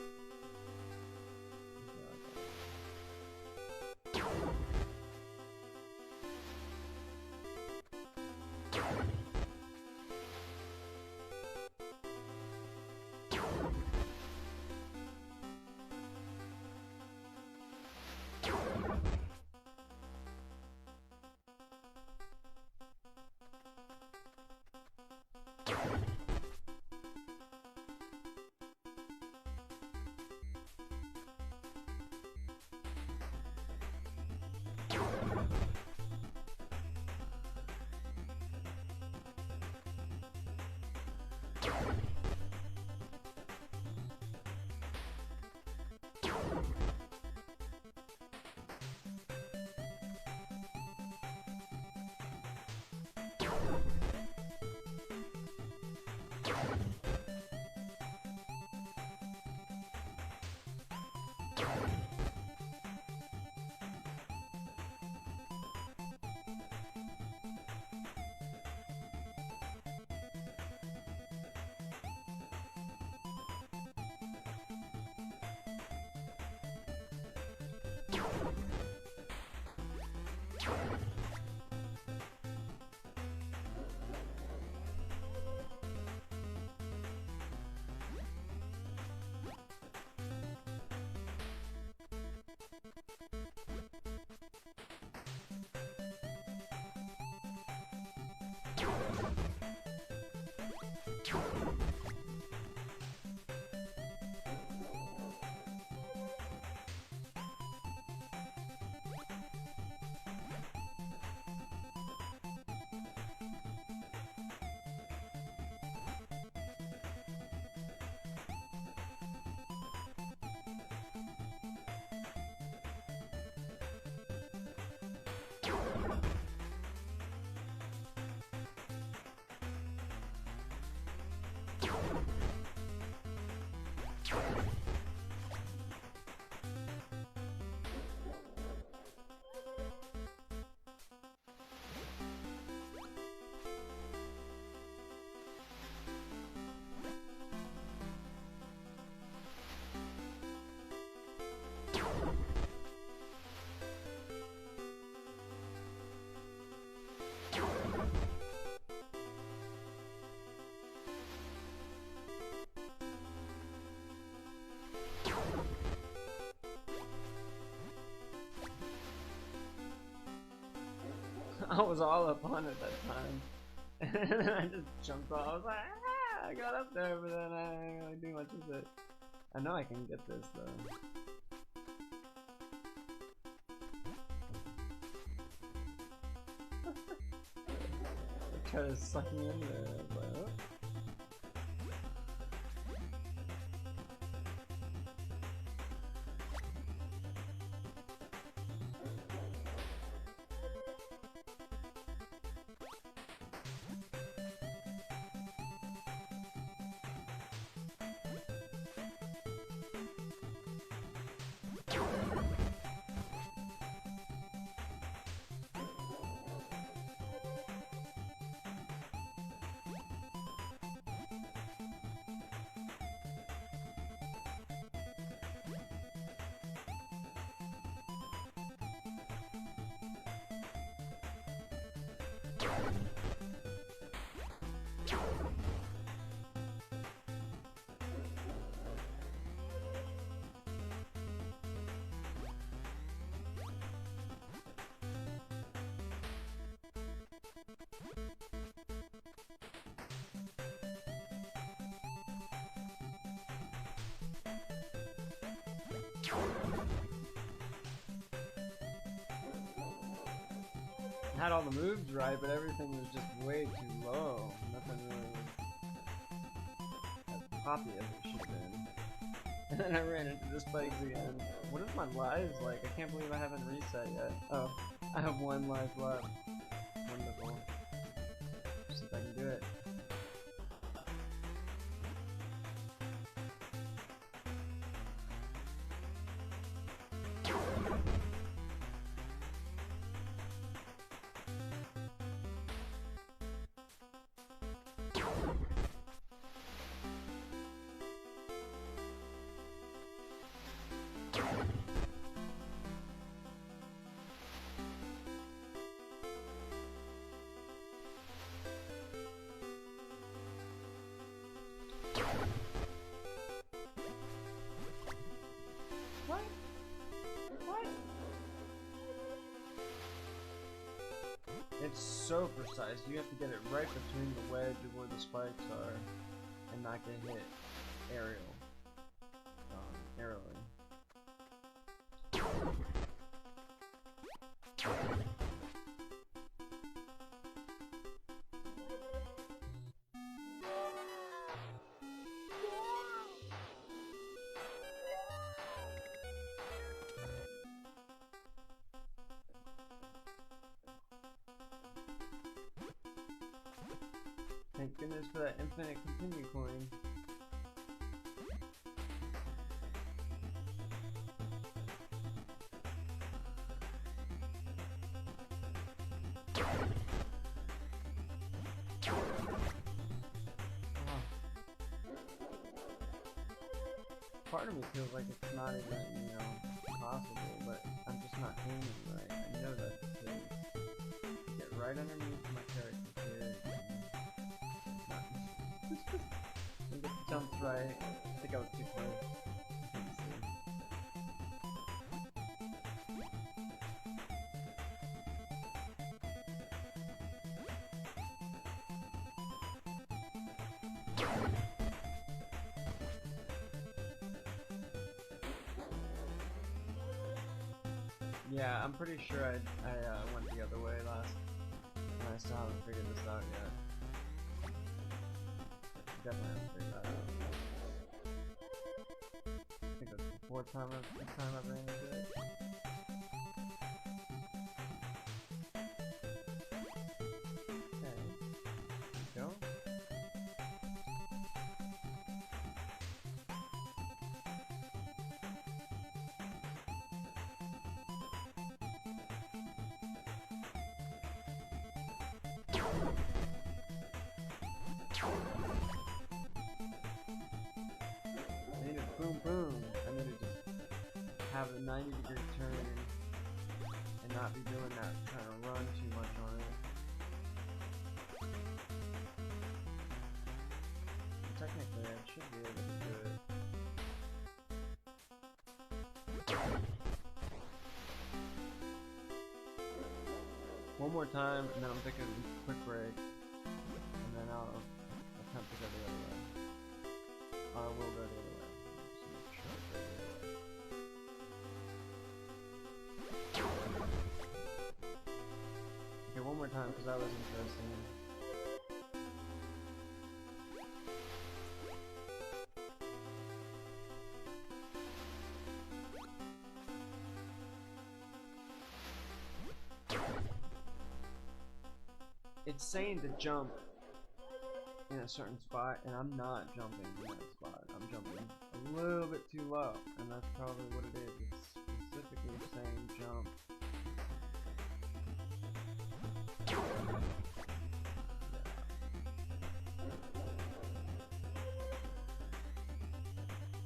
I was all up on it that time. And then I just jumped off. I was like, ah! I got up there, but then I didn't really do much with it. I know I can get this though. Try to suck me in there. But, oh. Had all the moves right, but everything was just way too low. Nothing really as poppy as it should have been. And then I ran into the spikes again. What is my lives like? I can't believe I haven't reset yet. Oh, I have 1 life left. Wonderful. See if I can do it. What? What? It's so precise. You have to get it right between the wedge of where the spikes are and not get hit aerially. Thank goodness for that infinite continue coin. Part of me feels like it's not even, you know, possible, but I'm just not aiming right. I know that's the case. Get right underneath my character here. I get the jumps right. I think I was too close. Yeah, I'm pretty sure I went the other way last, and I still haven't figured this out yet. Definitely haven't figured that out. I think that's the fourth time I've ran into it. Okay. There we go. I need a boom boom. I need to just have a 90-degree turn and not be doing that kind of run too much on it. And technically, I should be able to do it. One more time, and then I'm taking a quick break, and then I'll attempt to go the other way. I will go the other way. Just make sure I go the other way. Okay, one more time, because that was interesting. It's saying to jump in a certain spot, and I'm not jumping in that spot. I'm jumping a little bit too low, and that's probably what it is. It's specifically saying jump.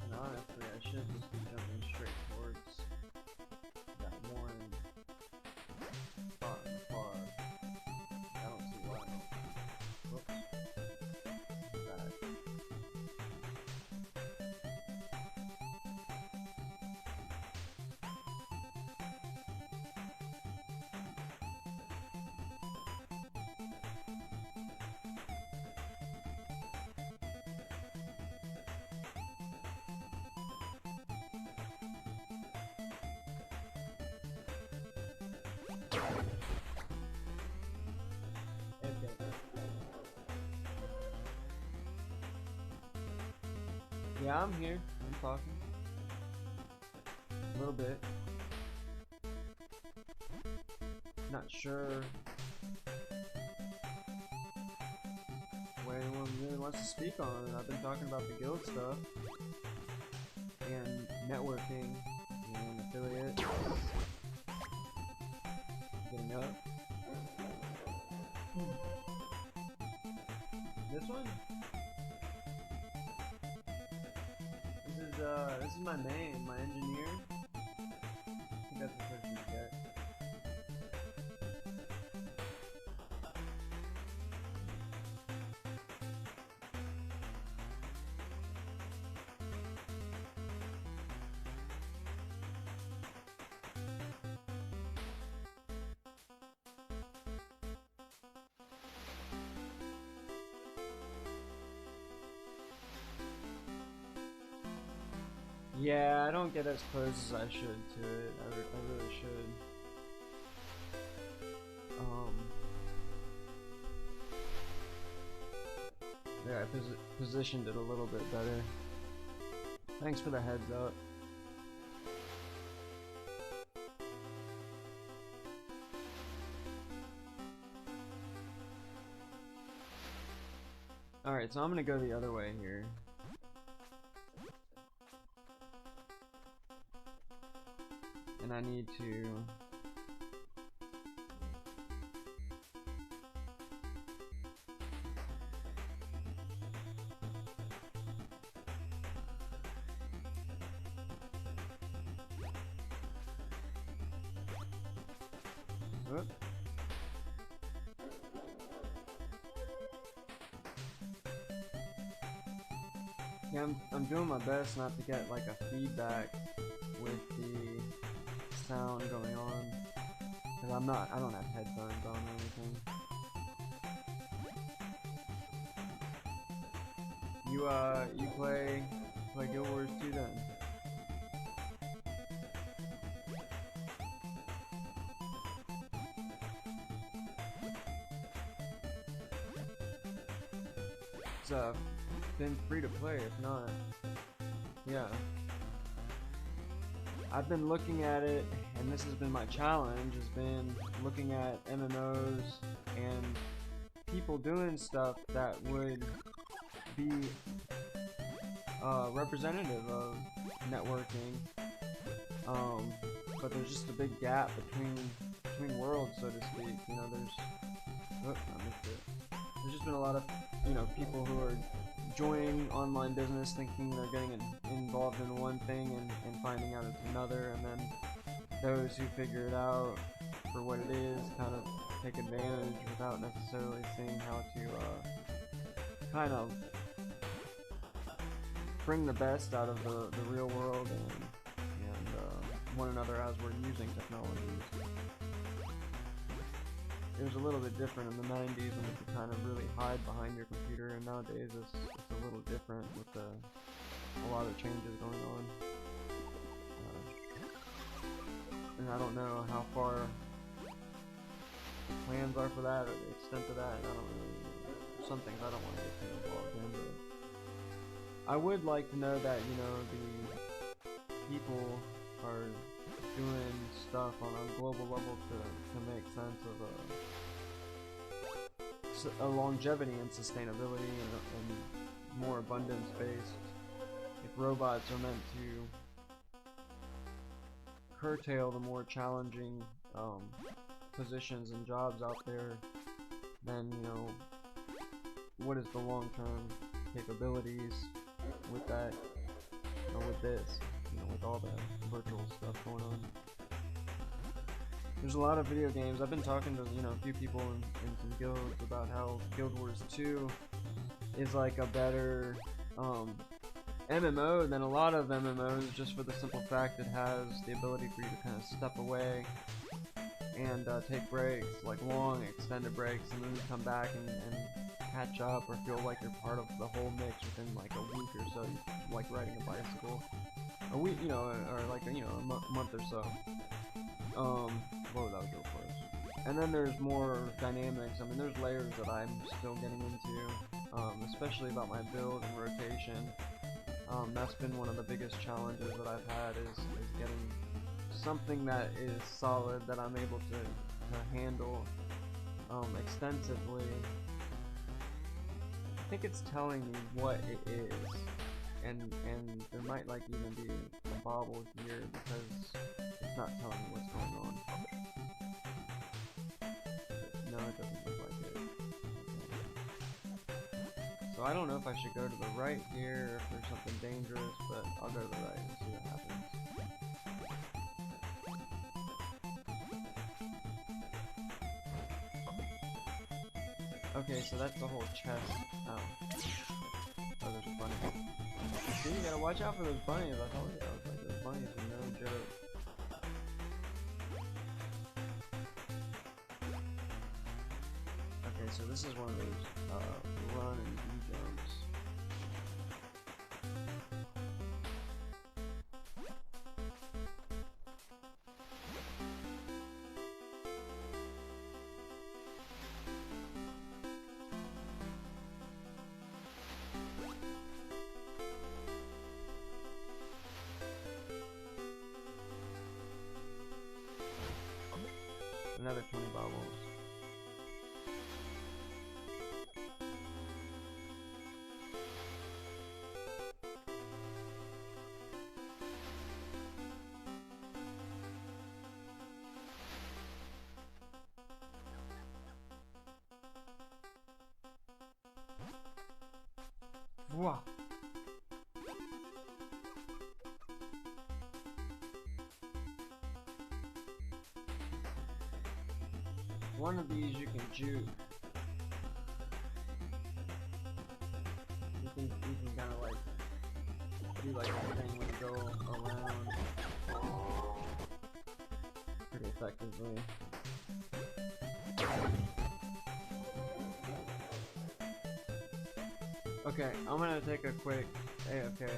And honestly, I should just be jumping straight towards that one spot in the bar. I don't see why. Whoops. Back. Yeah, I'm here. I'm talking. A little bit. Not sure what anyone really wants to speak on. I've been talking about the guild stuff and networking and affiliates. Getting up. This one? This is my name, my engineer. I think that's the first you get. Yeah, I don't get as close as I should to it. I really should. Yeah, I positioned it a little bit better. Thanks for the heads up. Alright, so I'm gonna go the other way here. And I need to whoop. Yeah, I'm doing my best not to get like a feedback with the sound going on, because I don't have headphones on or anything. you play Guild Wars 2 then. It's been free to play, if not. Yeah. I've been looking at it, and this has been my challenge, has been looking at MMOs and people doing stuff that would be representative of networking. But there's just a big gap between worlds, so to speak. You know, there's just been a lot of, you know, people who are joining online business thinking they're getting involved in one thing and finding out it's another, and then those who figure it out for what it is kind of take advantage without necessarily seeing how to kind of bring the best out of the real world and one another as we're using technologies. It was a little bit different in the 90s when you could kind of really hide behind your computer, and nowadays it's a little different with a lot of changes going on. And I don't know how far the plans are for that or the extent of that. I don't really know. Some things I don't want to get too involved in, but I would like to know that, you know, the people are doing stuff on a global level to make sense of a longevity and sustainability and more abundance based. If robots are meant to curtail the more challenging positions and jobs out there, then, you know, what is the long-term capabilities with that, or with this, you know, with all the virtual stuff going on. There's a lot of video games. I've been talking to, you know, a few people in some guilds about how Guild Wars 2 is like a better MMO than a lot of MMOs, just for the simple fact it has the ability for you to kind of step away and take breaks, like long extended breaks, and then come back and catch up or feel like you're part of the whole mix within like a week or so, like riding a bicycle. A week, you know, or like, you know, a month or so. Whoa, that was real close. And then there's more dynamics. I mean, there's layers that I'm still getting into, especially about my build and rotation. That's been one of the biggest challenges that I've had is getting something that is solid that I'm able to handle extensively. I think it's telling me what it is, and there might like even be a bobble here because it's not telling me what's going on. No, it doesn't look like it. Okay. So I don't know if I should go to the right here or if there's something dangerous, but I'll go to the right and see what happens. Okay, so that's the whole chest. Oh, there's a bunny. See, you gotta watch out for those bunnies. I told you, I was like, those bunnies are no joke. Okay, so this is one of those run and E-jumps. Another 20 bobbles. Wow. One of these you can juke. You can kind of like do like a thing when you go around pretty effectively. Okay, I'm gonna take a quick AFK.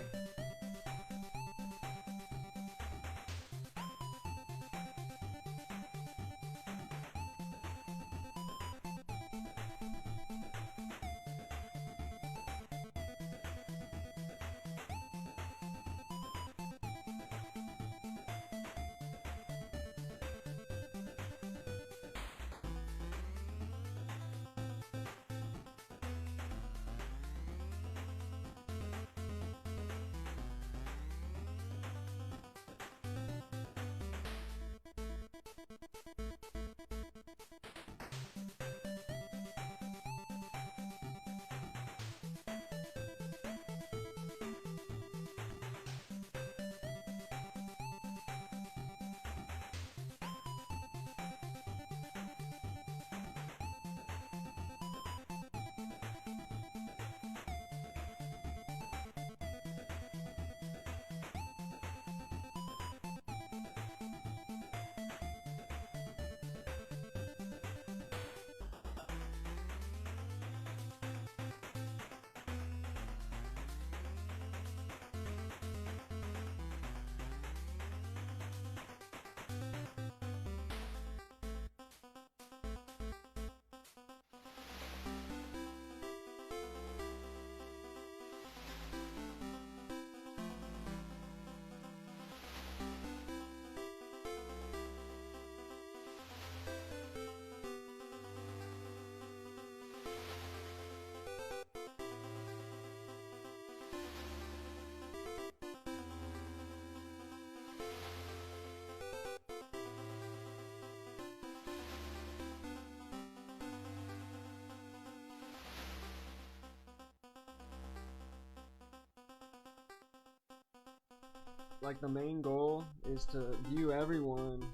Like, the main goal is to view everyone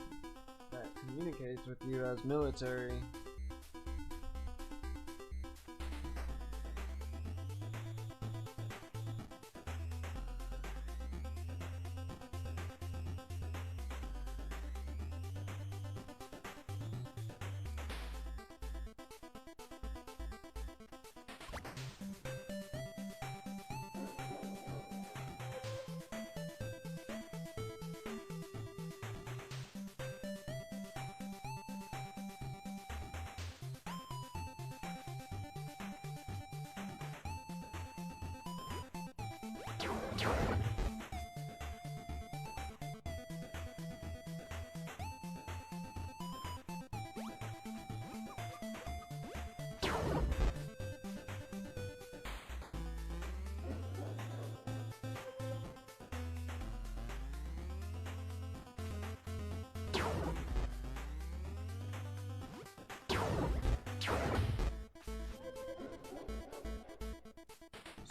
that communicates with you as military.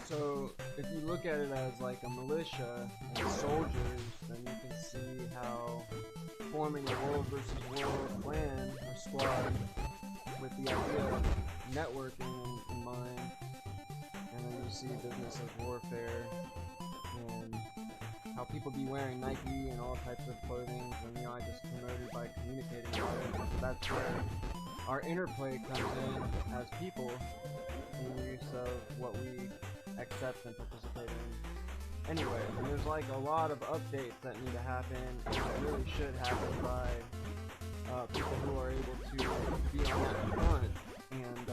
So, if you look at it as like a militia and soldiers, then you can see how forming a world versus world clan or squad with the idea of networking in mind, and then you see business as warfare, and how people be wearing Nike and all types of clothing, and I just promoted by communicating with it. So that's where our interplay comes in as people, in the use of what we accept and participate in. Anyway, there's like a lot of updates that need to happen, and it really should happen by people who are able to be on that front, and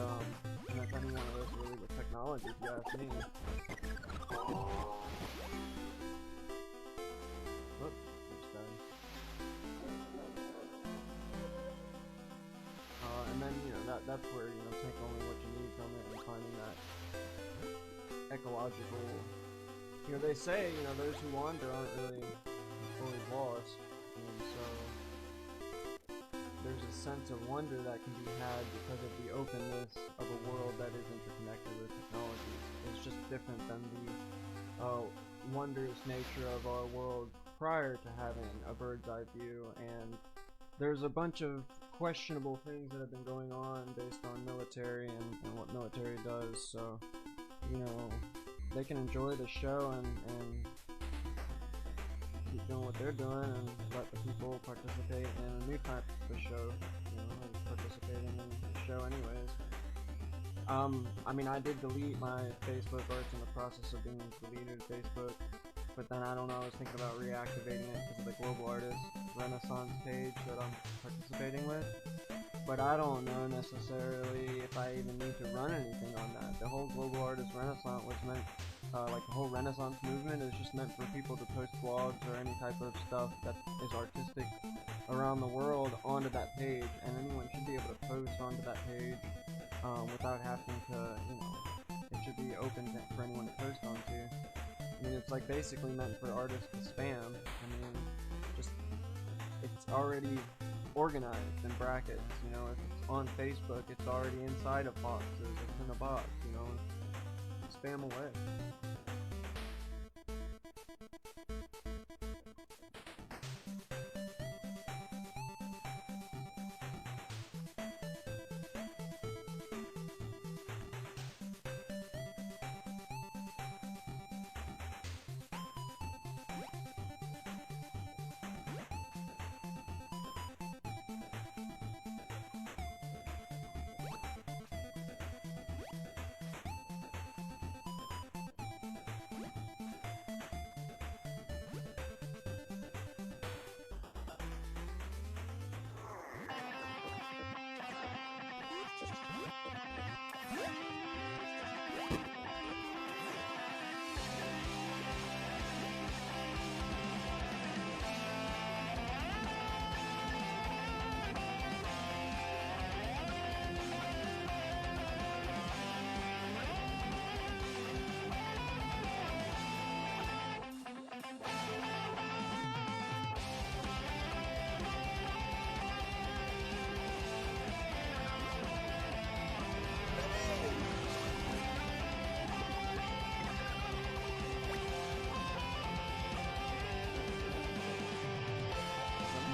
that's any one of us really with technology, if you ask me. Whoop, oops, sorry. And then, that's where, take only what you need from it and finding that ecological, they say, those who wander aren't really fully lost, and so there's a sense of wonder that can be had because of the openness of a world that is interconnected with technology. It's just different than the wondrous nature of our world prior to having a bird's eye view, and there's a bunch of questionable things that have been going on based on military and what military does, so they can enjoy the show and keep doing what they're doing and let the people participate in a new type of show, participating in the show anyways. I mean, I did delete my Facebook, or it's in the process of being deleted Facebook, but then I don't know, I was thinking about reactivating it because of the Global Artist Renaissance page that I'm participating with, but I don't know necessarily if I even need to run anything on that. The whole Global Artist Renaissance was meant, like the whole Renaissance movement is just meant for people to post blogs or any type of stuff that is artistic around the world onto that page, and anyone should be able to post onto that page without having to, you know, it should be open for anyone to post onto. I mean, it's like basically meant for artists to spam. I mean, just, it's already organized in brackets, you know, if it's on Facebook, it's already inside of boxes, it's in a box, you know, spam away.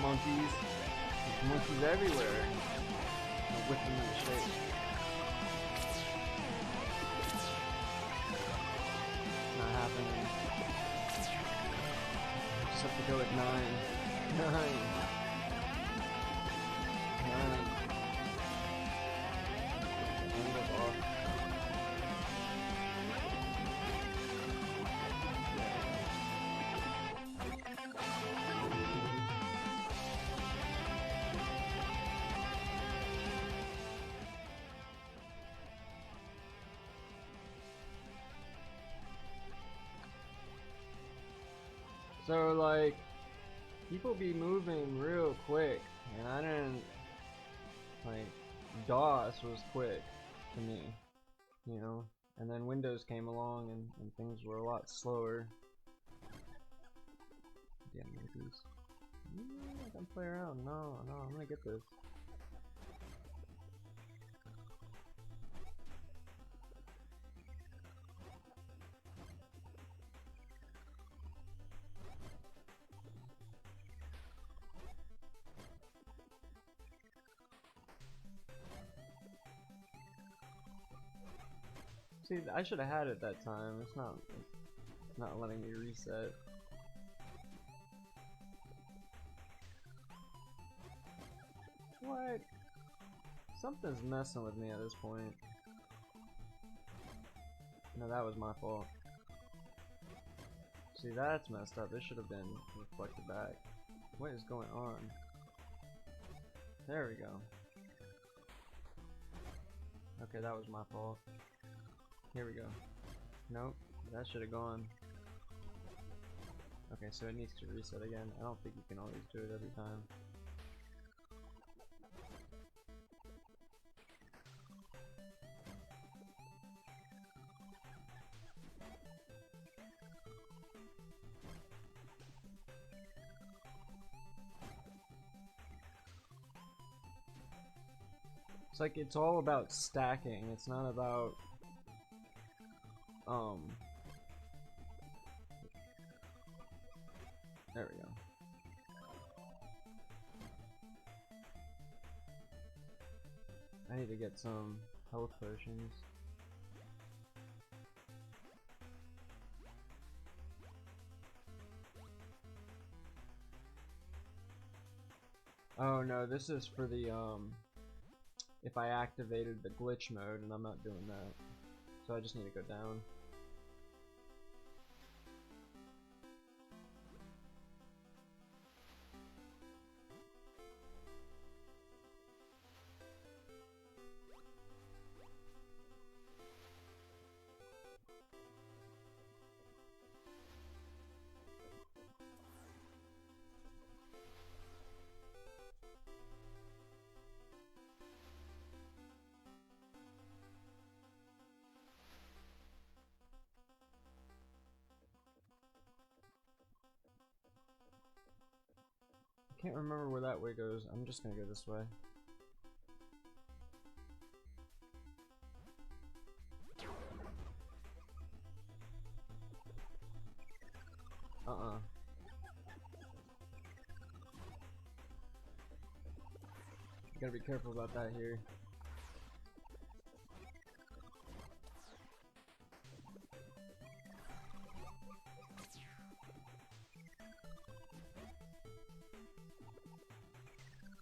Monkeys. There's monkeys everywhere. I'll whip them into shape. Not happening. Just have to go at 9. 9. 9. End of off. So, like, people be moving real quick, and I didn't, like, DOS was quick to me, you know, and then Windows came along and things were a lot slower. Damn monkeys. I can play around. No, I'm gonna get this. See, I should have had it that time. It's not letting me reset. What? Something's messing with me at this point. No, that was my fault. See, that's messed up. It should have been reflected back. What is going on? There we go. Okay, that was my fault. Here we go. Nope, that should have gone. Okay, so it needs to reset again. I don't think you can always do it every time. It's like it's all about stacking. It's not about there we go. I need to get some health potions. Oh no, this is for the if I activated the glitch mode, and I'm not doing that. So I just need to go down. Can't remember where that way goes. I'm just gonna go this way. Gotta be careful about that here.